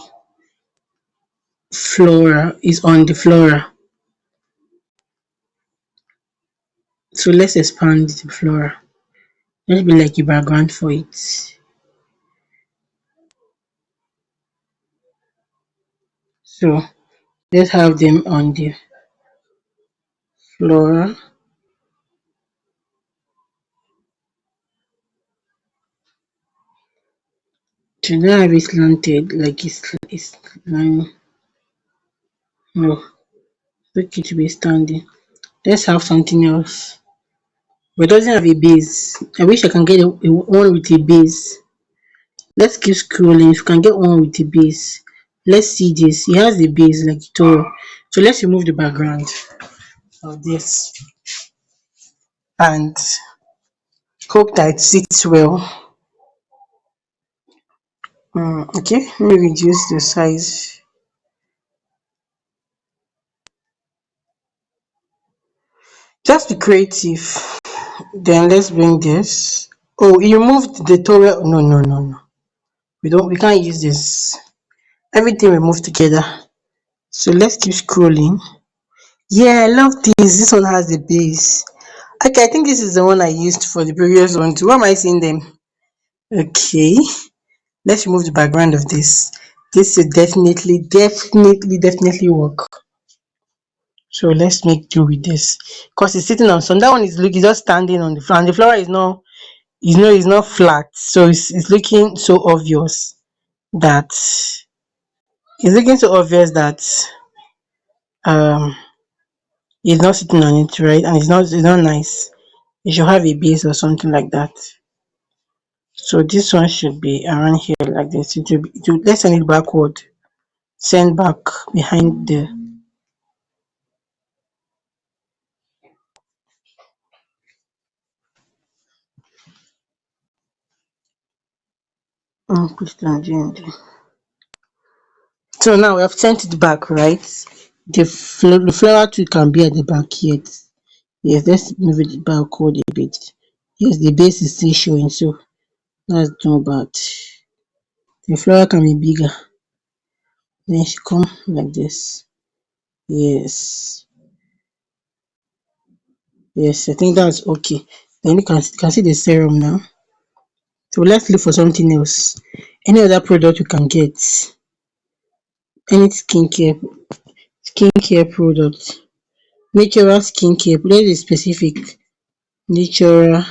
flora, is on the flora. So let's expand the flora. Let's be like a background for it. So let's have them on the flora. To not have it slanted like it's lying. No, okay to be standing. Let's have something else. But it doesn't have a base. I wish I can get one with a base. Let's keep scrolling. If you can get one with a base, let's see this. It has a base like tutorial. So let's remove the background of this and hope that it sits well. Okay, let me reduce the size. Just be creative. Then let's bring this. Oh, you removed the tutorial. No, no, no, no. We can't use this. Everything we move together. So let's keep scrolling. Yeah, I love this. This one has the base. Okay, I think this is the one I used for the previous one too. Why am I seeing them? Okay, let's remove the background of this. This will definitely work. So let's make do with this. Because it's sitting on some. That one is looking just standing on the floor. And the floor is not flat. So it's looking so obvious that um it's not sitting on it, right? And it's not nice. It should have a base or something like that. So this one should be around here like this. Let's send it backward. Send back behind the put it on GND. So now we have sent it back, right? The flower too can be at the back yet. Yes, let's move it backward a bit. Yes, the base is still showing, so that's not bad. The flower can be bigger. Then she come like this. Yes. Yes, I think that's okay. Then you can see the serum now. So let's look for something else. Any other product you can get. Any skincare product. Natural skincare. Let's be specific. Natural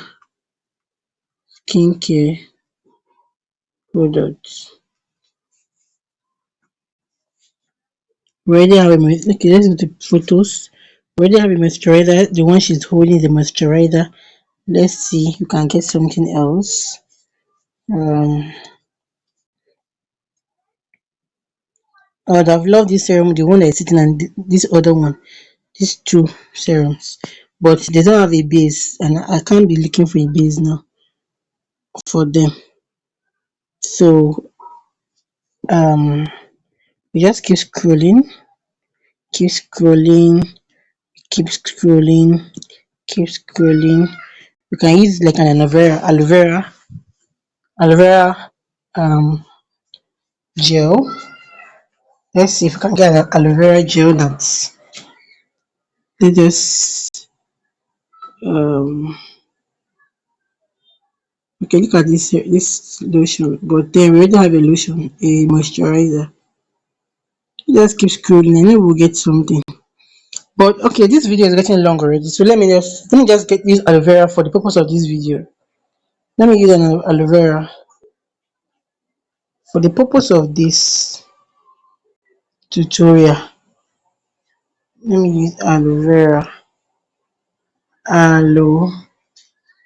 skincare product. We already have okay, let's go to photos. We already have a moisturizer. The one she's holding the moisturizer. Let's see. You can get something else. Um, I would have loved this serum, the one that is sitting, and this other one. These two serums, but they don't have a base, and I can't be looking for a base now for them. So we just keep scrolling, keep scrolling, keep scrolling. You can use like an aloe vera um gel. Let's see if we can get an aloe vera gel that's let us um okay, look at this lotion, but then we already have a lotion, a moisturizer. Just keep scrolling and maybe we'll get something. But okay, this video is getting long already, so let me just get use aloe vera for the purpose of this video. Let me use an aloe vera for the purpose of this tutorial. Let me use aloe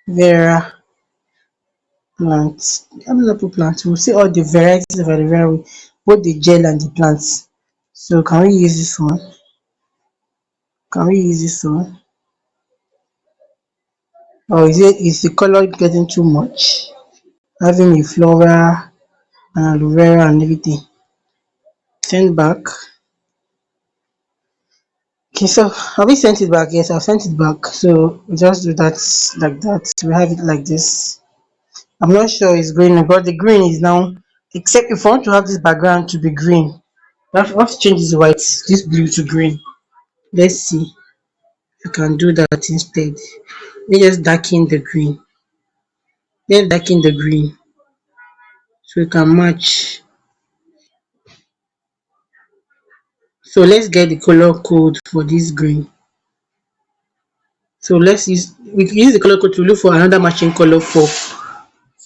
vera plants. I'm gonna put plants. We'll see all the varieties of aloe vera, both the gel and the plants. So can we use this one? Can we use this one? Or is the color getting too much? Having a flora and aloe vera and everything. Send back. Okay, so have we sent it back? Yes, I've sent it back. So we just do that like that. We have it like this. I'm not sure it's green, but the green is now, except if I want to have this background to be green, we have to change this white, this blue to green. Let's see if you can do that instead. Let's just darken the green. Let's darken the green so we can match. So let's get the color code for this green. So we use the color code to look for another matching color for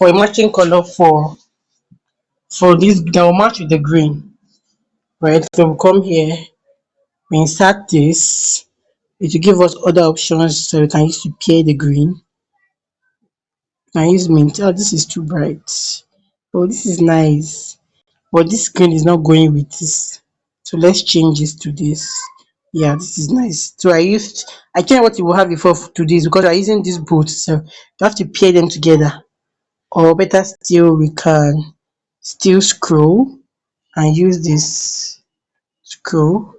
a matching color for this that will match with the green. Right? So we come here, we insert this. It will give us other options so we can use to pair the green. I use mint. Oh, this is too bright. Oh, this is nice. But this green is not going with this. So let's change this to this. Yeah, this is nice. So I checked what you will have before to this because I'm using this both. So you have to pair them together. Or better still, we can still scroll and use this scroll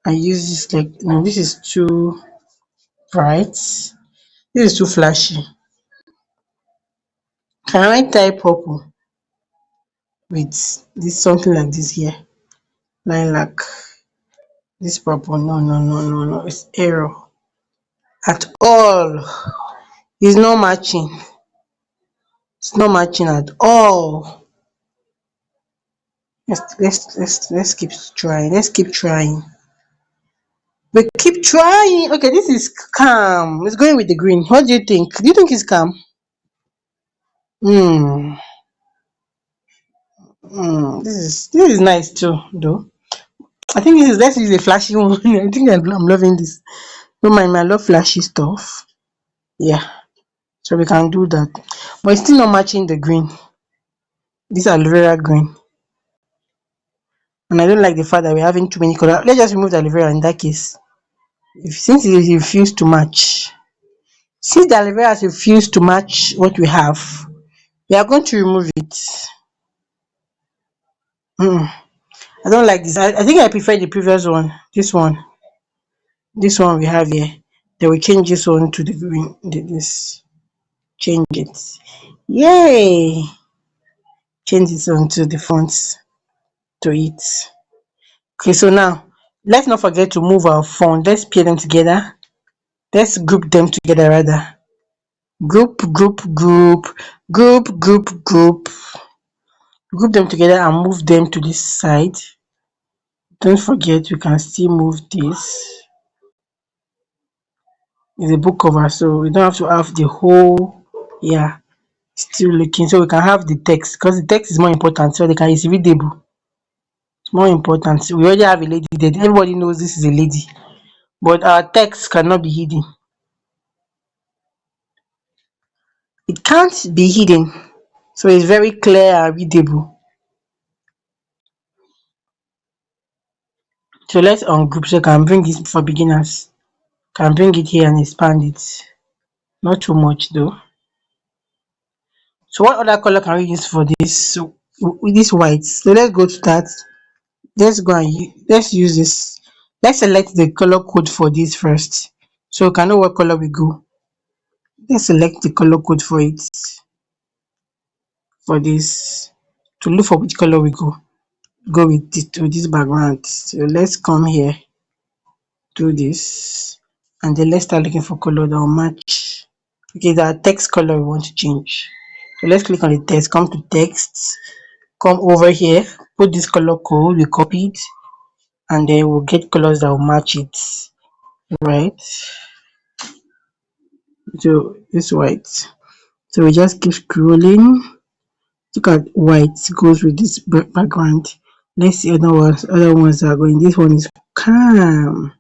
and use this like no, this is too bright. This is too flashy. Can I type purple with this something like this here? Lilac. This purple. No, no, no, no, no. It's error. At all. It's not matching. It's not matching at all. Let's keep trying. Let's keep trying. We keep trying. Okay, this is calm. It's going with the green. What do you think? Do you think it's calm? Hmm. This is nice too, though. I think this is let's use a flashy one. I think I'm loving this. Don't mind me, I love flashy stuff. Yeah, so we can do that. But it's still not matching the green. This aloe vera green. And I don't like the fact that we're having too many colors. Let's just remove the aloe vera in that case. Since it refused to match. Since the aloe vera has refused to match what we have, we are going to remove it. I don't like this. I think I prefer the previous one. This one. This one we have here. Then we change this one to the green. This. Change it. Yay! Change this one to the fonts to it. Okay, so now let's not forget to move our font. Let's pair them together. Let's group them together rather. Group, group, group, group, group, group. Group them together and move them to this side. Don't forget we can still move this. It's a book cover, so we don't have to have the whole, yeah, still looking. So we can have the text because the text is more important so they can it's readable. It's more important. We already have a lady there. Everybody knows this is a lady. But our text cannot be hidden. It can't be hidden. So it's very clear and readable. So let's ungroup so I can bring this for beginners. Can bring it here and expand it. Not too much though. So what other color can we use for this? So with this white. So let's go to that. Let's go and let's use this. Let's select the color code for this first. So we can know what color we go. Let's select the color code for it. For this. To look for which color we go with this background. So let's come here, do this, and then let's start looking for color that will match. Okay, the text color we want to change. So let's click on the text, come to text, come over here, put this color code we copied, and then we'll get colors that will match it. Right? So this white. So we just keep scrolling. Look at white goes with this background. Let's see other ones are going. This one is calm.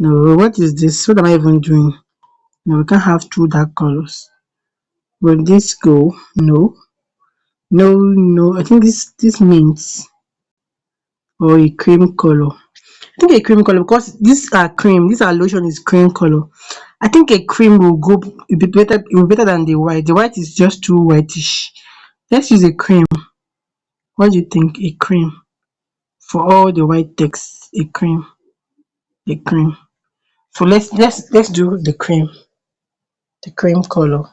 No, what is this? What am I even doing? No, we can't have two dark colors. Will this go? No. No, no. I think this means or a cream color. I think a cream color because these are cream. This are lotion is cream color. I think a cream will go it be better. It will be better than the white. The white is just too whitish. Let's use a cream. What do you think? A cream for all the white text. A cream. A cream. So let's do the cream color.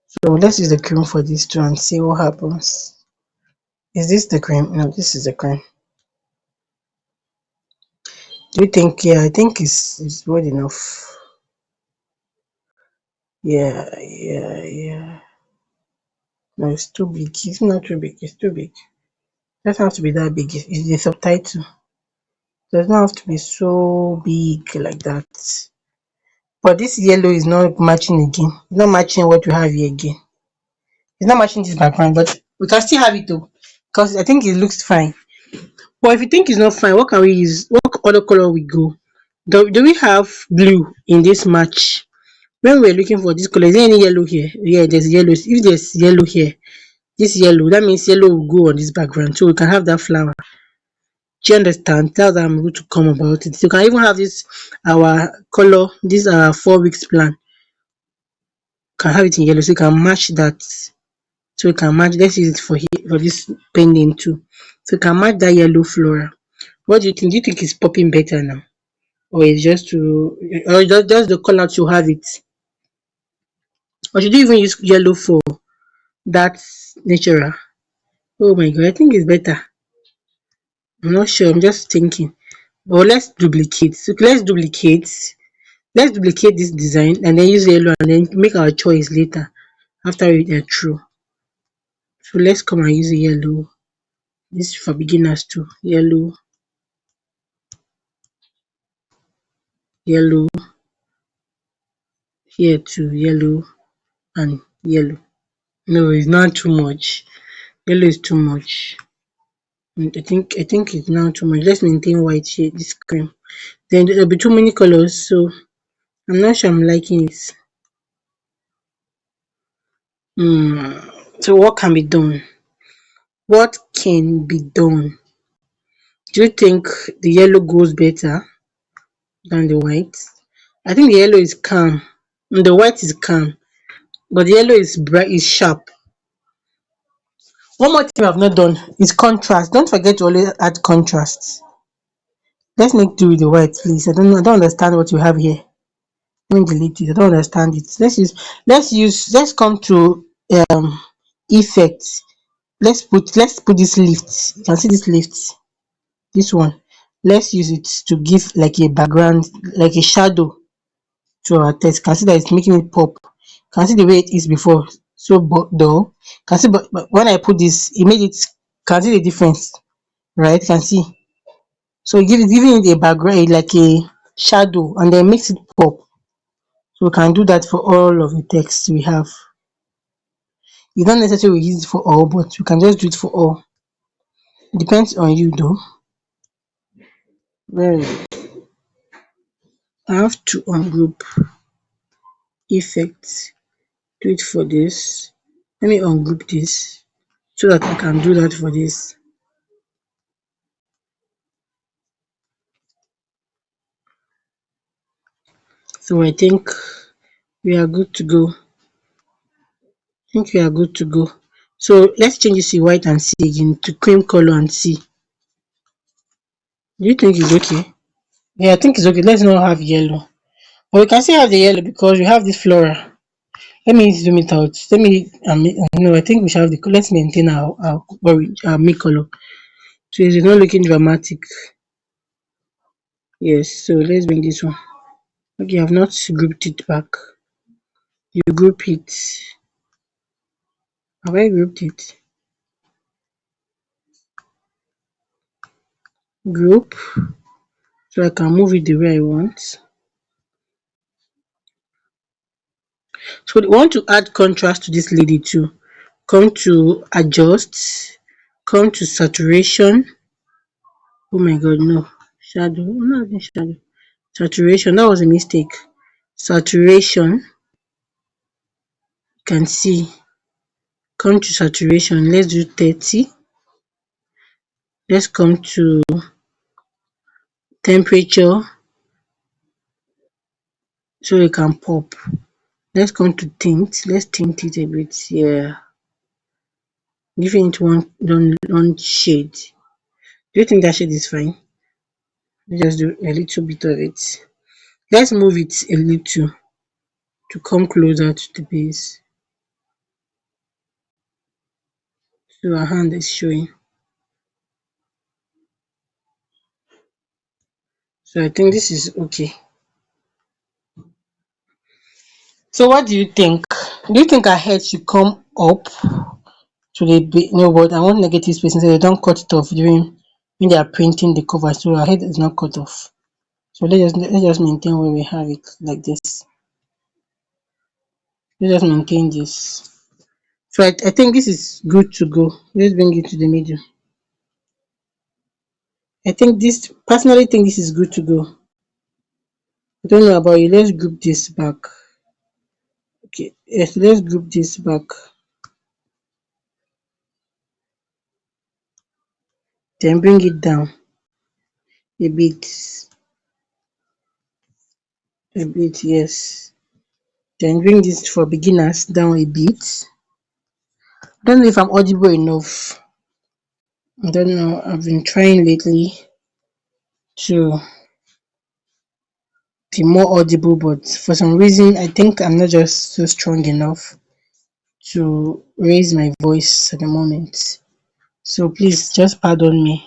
So let's use the cream for this too and see what happens. Is this the cream? No, this is the cream. Do you think? Yeah, I think it's good enough. Yeah, yeah, yeah. No, it's too big. It's not too big. It's too big. It doesn't have to be that big. It's the subtitle. It does not have to be so big like that. But this yellow is not matching again. It's not matching what we have here again. It's not matching this background, but we can still have it though. Because I think it looks fine. But if you think it's not fine, what can we use? What other color we go? Do we have blue in this match? When we're looking for this color, is there any yellow here? Yeah, there's yellow. If there's yellow here, this yellow, that means yellow will go on this background. So we can have that flower. Do you understand? That's how I'm going to come about it. You can even have this our color, this 4 weeks plan. Can have it in yellow, so you can match that. So you can match. Let's use it for here for this pending too. So you can match that yellow floral. What do you think? Do you think it's popping better now, or it's just to, or just the color to have it, or should you even use yellow for that natural? Oh my god, I think it's better. I'm not sure. I'm just thinking. But let's duplicate. So let's duplicate. Let's duplicate this design and then use yellow and then make our choice later after we are through. So let's come and use yellow. This is for beginners too. Yellow, yellow, here too, yellow and yellow. No, it's not too much. Yellow is too much. I think it's now too much. Let's maintain white here, this cream. Then there'll be too many colors, so I'm not sure I'm liking it. So what can be done? What can be done? Do you think the yellow goes better than the white? I think the yellow is calm. The white is calm, but the yellow is bright, is sharp. One more thing I've not done is contrast. Don't forget to always add contrast. Let's make do with the white, please. I don't understand what you have here. Let me delete it. I don't understand it. Let's come to effect. Let's put this lift. You can see this lift. This one. Let's use it to give like a background, like a shadow to our text. Can see that it's making it pop. Can see the way it is before. So but though can see but when I put this, it made it, can see the difference, right? Can see. So giving it a background like a shadow and then makes it pop. So we can do that for all of the text we have. It's not necessary we use it for all, but we can just do it for all. Depends on you though. Well, I have to ungroup effects. Do it for this. Let me ungroup this so that I can do that for this. So I think we are good to go. I think we are good to go. So let's change this to white and see again, to cream color and see. Do you think it's okay? Yeah, I think it's okay. Let's not have yellow. But we can still have the yellow because we have this flora. Let me zoom it out. Let me no, I think we should have the, let's maintain our orange, our milk color. So it's not looking dramatic. Yes, so let's bring this one. Okay, I've not grouped it back. You group it. Have I grouped it? Group, so I can move it the way I want. So we want to add contrast to this lady too. Come to adjust, come to saturation. Oh my god, no. Shadow. I'm not having shadow. Saturation. That was a mistake. Saturation. You can see. Come to saturation. Let's do 30. Let's come to temperature so it can pop. Let's come to tint. Let's tint it a bit. Yeah. Giving it one shade. Do you think that shade is fine? Let's just do a little bit of it. Let's move it a little to come closer to the base. So our hand is showing. So I think this is okay. So what do you think? Do you think our head should come up to the no, but I want negative spacing so they don't cut it off during when they are printing the cover, so our head is not cut off. So let's just maintain where we have it like this. Let's just maintain this. So I think this is good to go. Let's bring it to the middle. I think this personally think this is good to go. I don't know about you. Let's group this back. Okay, yes, let's group this back. Then bring it down. a bit, yes. Then bring this for beginners down a bit. I don't know if I'm audible enough. I don't know. I've been trying lately to be more audible, but for some reason, I think I'm not just so strong enough to raise my voice at the moment. So please just pardon me.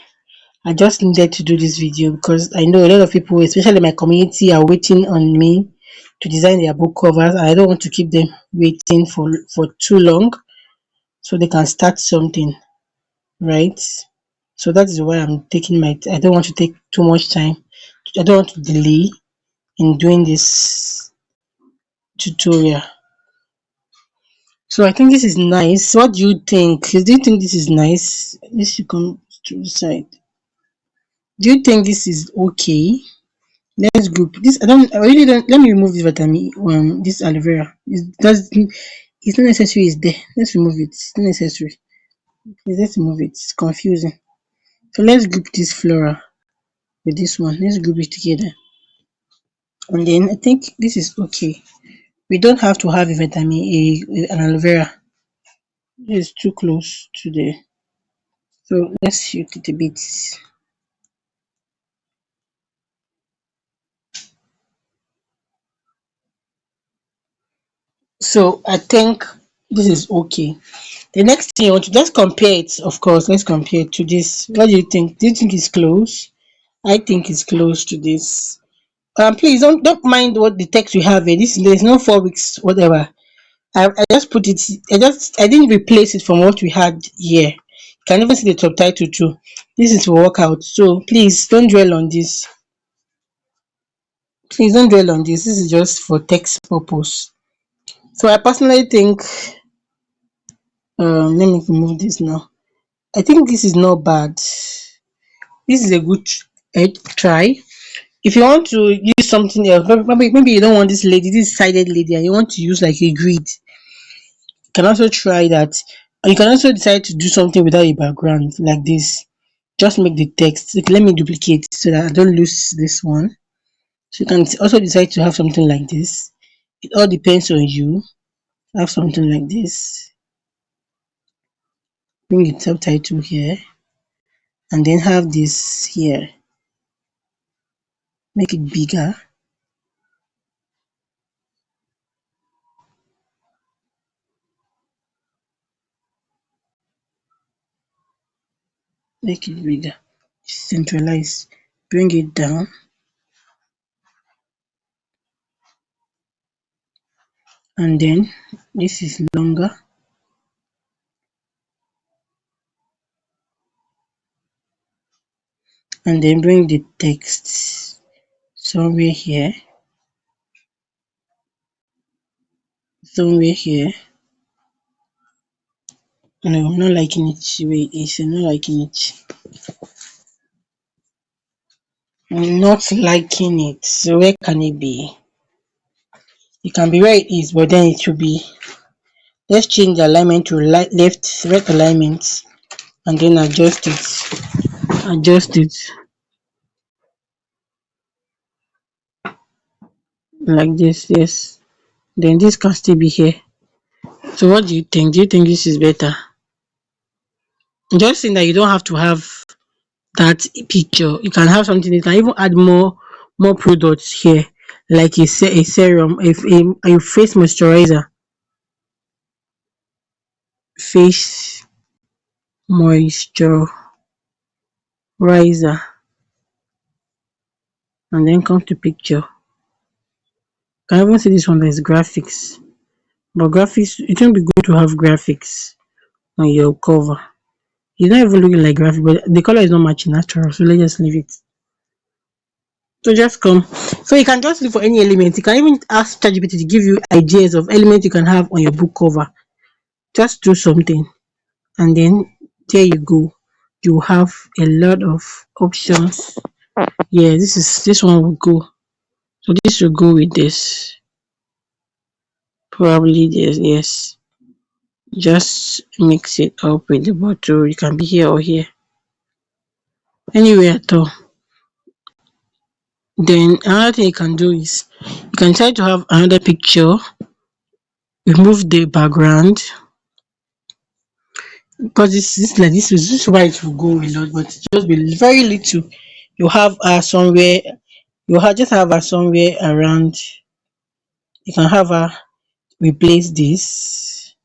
I just needed to do this video because I know a lot of people, especially my community, are waiting on me to design their book covers. And I don't want to keep them waiting for too long so they can start something, right? So that is why I'm taking my. I don't want to take too much time. I don't want to delay in doing this tutorial. So I think this is nice. What do you think? Do you think this is nice? This should come to the side. Do you think this is okay? Let's group this. I really don't. Let me remove this vitamin. This aloe vera. It's not necessary. It's there. Let's remove it. It's not necessary. Please, let's remove it. It's confusing. So let's group this flora with this one. Let's group it together. And then I think this is okay. We don't have to have a vitamin A and aloe vera. It's too close to the. So let's shoot it a bit. So I think this is okay. The next thing I want to just compare it, of course, let's compare it to this. What do you think? Do you think it's close? I think it's close to this. Please don't mind what the text we have here. This there's no 4 weeks, whatever. I just put it I didn't replace it from what we had here. You can even see the subtitle too. This is for workout. So please don't dwell on this. Please don't dwell on this. This is just for text purpose. So I personally think let me remove this now. I think this is not bad. This is a good try. If you want to use something else, maybe you don't want this sided lady, and you want to use like a grid, you can also try that. And you can also decide to do something without a background like this. Just make the text. Okay, let me duplicate so that I don't lose this one. So you can also decide to have something like this. It all depends on you. Have something like this. Bring the subtitle here, and then have this here. Make it bigger. Make it bigger. Centralize. Bring it down. And then this is longer. And then bring the text somewhere here, somewhere here. No, I'm not liking it the way it is. I'm not liking it. I'm not liking it. So where can it be? It can be where it is, but then it should be. Let's change the alignment to left, right alignment, and then adjust it. Adjust it like this. Yes. Then this can still be here. So what do you think? Do you think this is better? Just saying that you don't have to have that picture. You can have something. You can even add more products here, like a serum, a face moisturizer, face moisturizer, and then come to picture. You can even see this one as graphics, but graphics it won't be good to have graphics on your cover. It's not even looking like graphic, but the color is not matching natural, so let's just leave it. So just come. So you can just look for any element. You can even ask ChatGPT to give you ideas of elements you can have on your book cover. Just do something, and then there you go. You have a lot of options. Yeah, this one will go. So this will go with this. Probably this, yes. Just mix it up with the bottle. You can be here or here. Anywhere at all. Then another thing you can do is you can try to have another picture, remove the background, because this like this is why it will go a lot, but just be very little. You have somewhere, just have somewhere around. You can have replace this.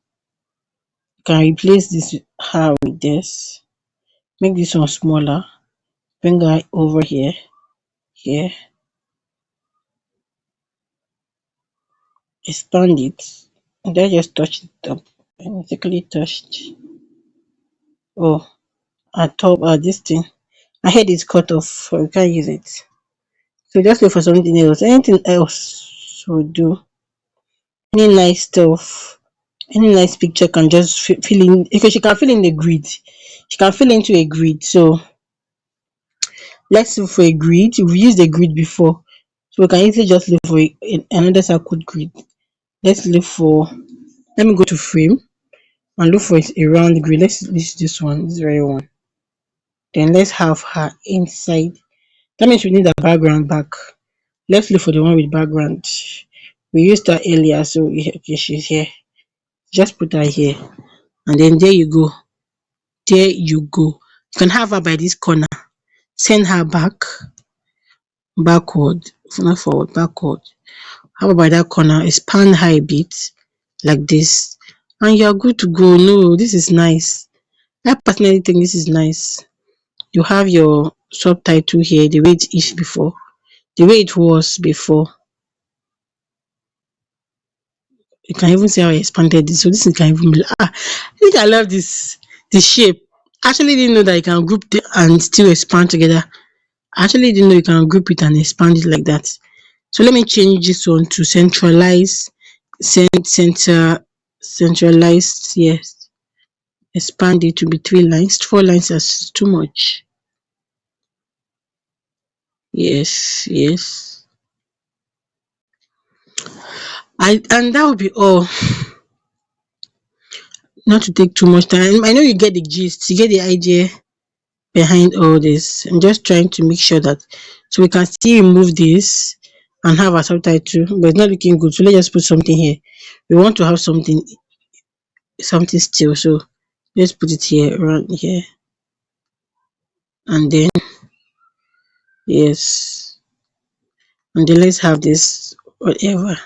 You can replace this with her with this. Make this one smaller. Bring her over here, here. Expand it. And then just touch it up. And basically touched. Oh, at top, this thing. My head is cut off, so we can't use it. So just look for something else. Anything else will do. Any nice stuff, any nice picture can just fill in, because she can fill in the grid. She can fill into a grid. So let's look for a grid. We've used a grid before, so we can easily just look for another circle grid. Let's look for, let me go to frame and look for a round grid. Let's use this one, this very one. Then let's have her inside. That means we need a background back. Let's look for the one with background. We used her earlier, so okay, she's here. Just put her here, and then there you go. There you go. You can have her by this corner. Send her backward, not forward, backward. Have her by that corner. Expand her a bit, like this, and you're good to go. No, this is nice. I personally think this is nice. You have your subtitle here, the way it is before, the way it was before. You can even see how I expanded this. So this can even be I think I love this. The shape. I actually didn't know that you can group and still expand together. I actually didn't know you can group it and expand it like that. So let me change this one to centralize, centralized. Yes, expand it to be 3 lines. 4 lines is too much. Yes, yes. And that would be all. Not to take too much time. I know you get the gist, you get the idea behind all this. I'm just trying to make sure that, so we can still remove this and have a subtitle, but it's not looking good. So let's just put something here. We want to have something still. So let's put it here, around here, and then yes, and then let's have this whatever.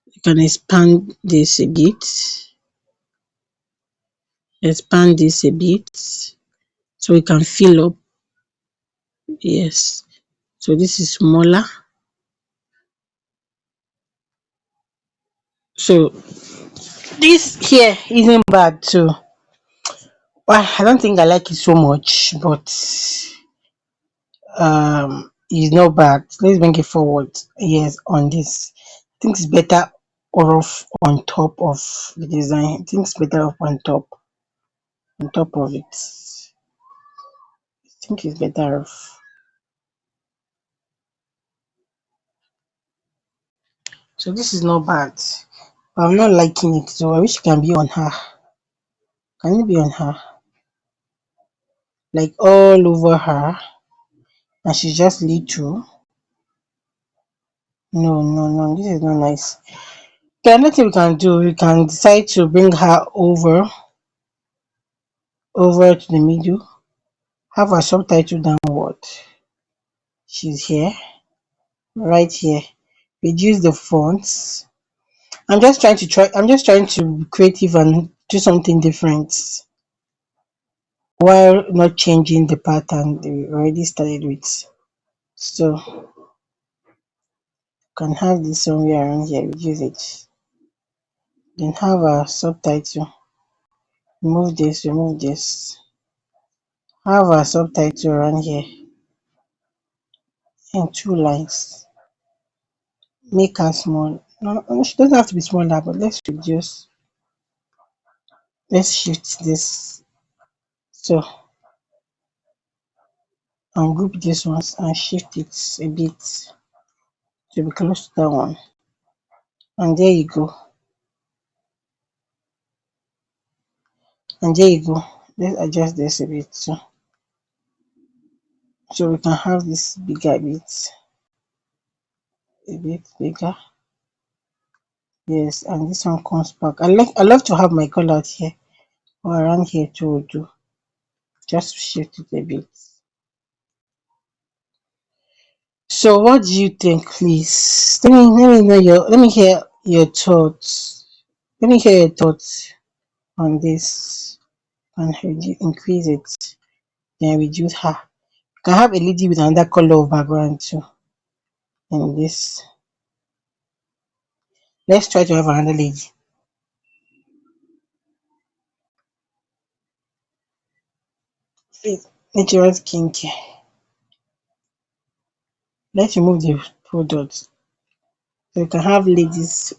You can expand this a bit, so we can fill up. Yes, so this is smaller. So this here isn't bad too. Well, I don't think I like it so much, but it's not bad. Let's bring it forward. Yes, on this. I think it's better off on top of the design. I think it's better off on top of it. I think it's better off. So this is not bad. But I'm not liking it. So I wish it can be on her. Can it be on her? Like all over her. And she's just little. No, no, no. This is not nice. The another thing we can do, we can decide to bring her over to the middle, have her subtitle downward. She's here, right here. Reduce the fonts. I'm just trying to be creative and do something different while not changing the pattern we already started with. So you can have this somewhere around here, reduce it. Then have a subtitle. Remove this. Have a subtitle around here in 2 lines. Make her small. No, no, she doesn't have to be smaller, but let's shift this. So ungroup this ones and shift it a bit to be close to that one. And there you go. And there you go. Let's adjust this a bit so we can have this bigger bit. a bit bigger. Yes, and this one comes back. I love to have my color out here or around here to do. Just shift it a bit. So what do you think, please? Let me hear your thoughts. Let me hear your thoughts on this and increase it. Then reduce her. You can have a lady with another color of background too. In this. Let's try to have another lady. Natural skincare. Let's remove the products. So you can have ladies,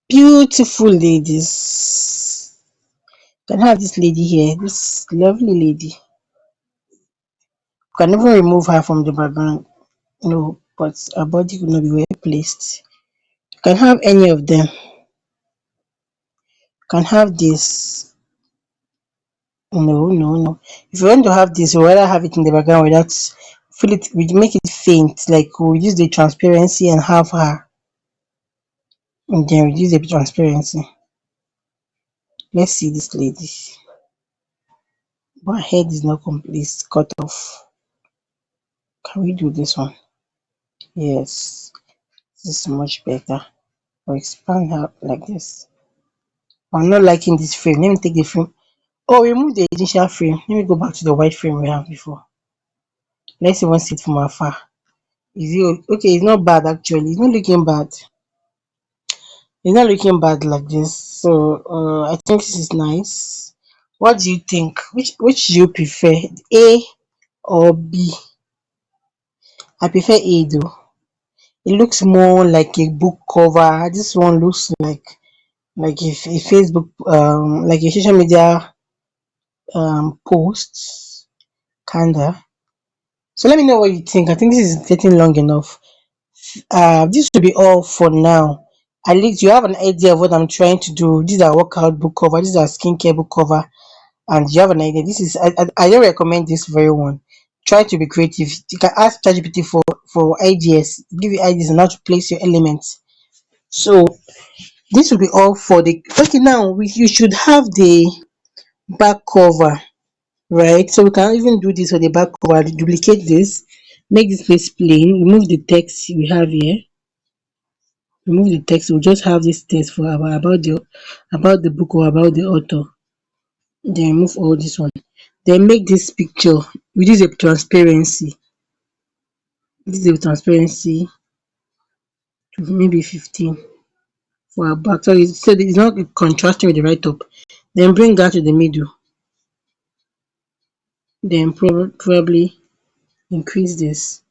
beautiful ladies. You can have this lady here, this lovely lady. You can even remove her from the background. No, but her body will not be well placed. You can have any of them. You can have this. No, no, no. If you want to have this, you rather have it in the background without fill it. We make it faint, like we use the transparency and have her, and then reduce the transparency. Let's see this lady. But her head is not complete, it's cut off. Can we do this one? Yes, this is much better. Or expand her like this. I'm not liking this frame. Let me take the frame. Oh, remove the initial frame. Let me go back to the white frame we have before. Let's even see it from afar. Is it okay? It's not bad actually. It's not looking bad. It's not looking bad like this. So I think this is nice. What do you think? Which do you prefer? A or B? I prefer A though. It looks more like a book cover. This one looks like a Facebook like a social media post kinda. So let me know what you think. I think this is getting long enough. This will be all for now. At least you have an idea of what I'm trying to do. These are workout book cover, these are skincare book cover, and you have an idea. This is I don't recommend this very one. Try to be creative. You can ask ChatGPT for ideas, give you ideas on how to place your elements. So this will be all for the okay. Now you should have the back cover, right? So we can even do this for the back cover. Duplicate this, make this place plain, remove the text we have here. Remove the text, we'll just have this text for about the book or about the author. Then remove all this one. Then make this picture, reduce the transparency. This is the transparency to maybe 15 for our back. So it's not contrasting with the right up. Then bring that to the middle. Then probably increase this.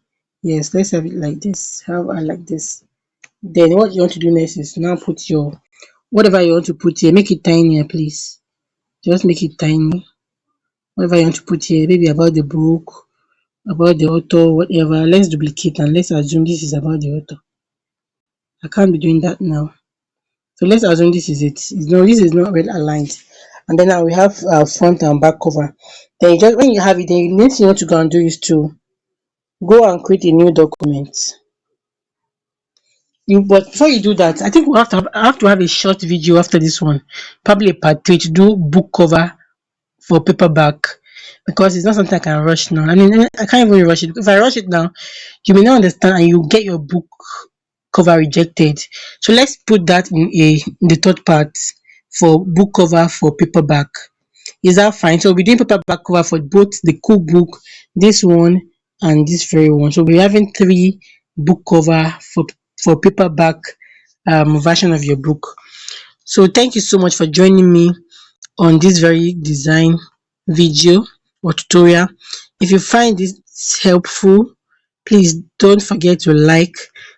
Yes, let's have it like this. How I like this. Then what you want to do next is now put your whatever you want to put here. Make it tinier, please. Just make it tiny. Whatever you want to put here, maybe about the book, about the author, whatever. Let's duplicate and let's assume this is about the author. I can't be doing that now. So let's assume this is it. This is not well aligned. And then now we have front and back cover. Then you just when you have it, then the next thing you want to go and do is to go and create a new document. But before you do that, I think we have to have a short video after this one, probably a part 3 to do book cover for paperback because it's not something I can rush now. I mean, I can't even rush it. If I rush it now, you may not understand and you get your book cover rejected. So let's put that in the third part for book cover for paperback. Is that fine? So we'll be doing paperback cover for both the cookbook, this one, and this very one. So we're having 3 book cover for paperback version of your book. So thank you so much for joining me on this very design video or tutorial. If you find this helpful, please don't forget to like,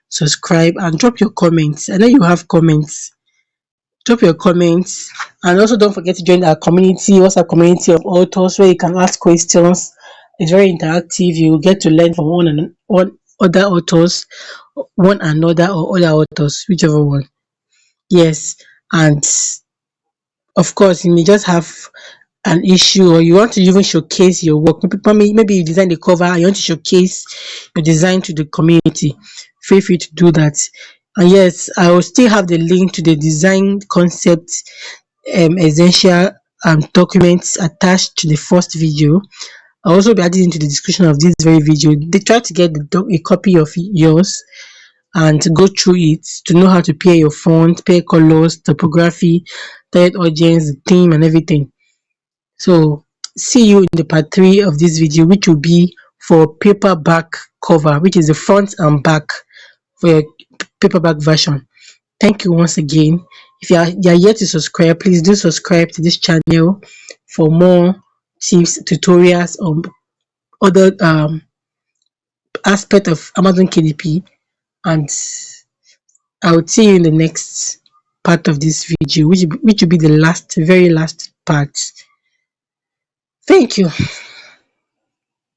subscribe, and drop your comments. I know you have comments. Drop your comments, and also don't forget to join our community, WhatsApp community of authors, where you can ask questions. It's very interactive. You get to learn from one other authors, one another, or other authors, whichever one. Yes, and of course, you may just have an issue, or you want to even showcase your work, maybe you design the cover and you want to showcase your design to the community, feel free to do that. And yes, I will still have the link to the design concept essential documents attached to the first video. I'll also be adding into the description of this very video. They try to get a copy of yours and to go through it to know how to pair your font, pair colors, typography, target audience, the theme, and everything. So see you in the part 3 of this video, which will be for paperback cover, which is the front and back for your paperback version. Thank you once again. If you are yet to subscribe, please do subscribe to this channel for more tips, tutorials on other aspect of Amazon KDP, and I will see you in the next part of this video, which will be the very last part. Thank you.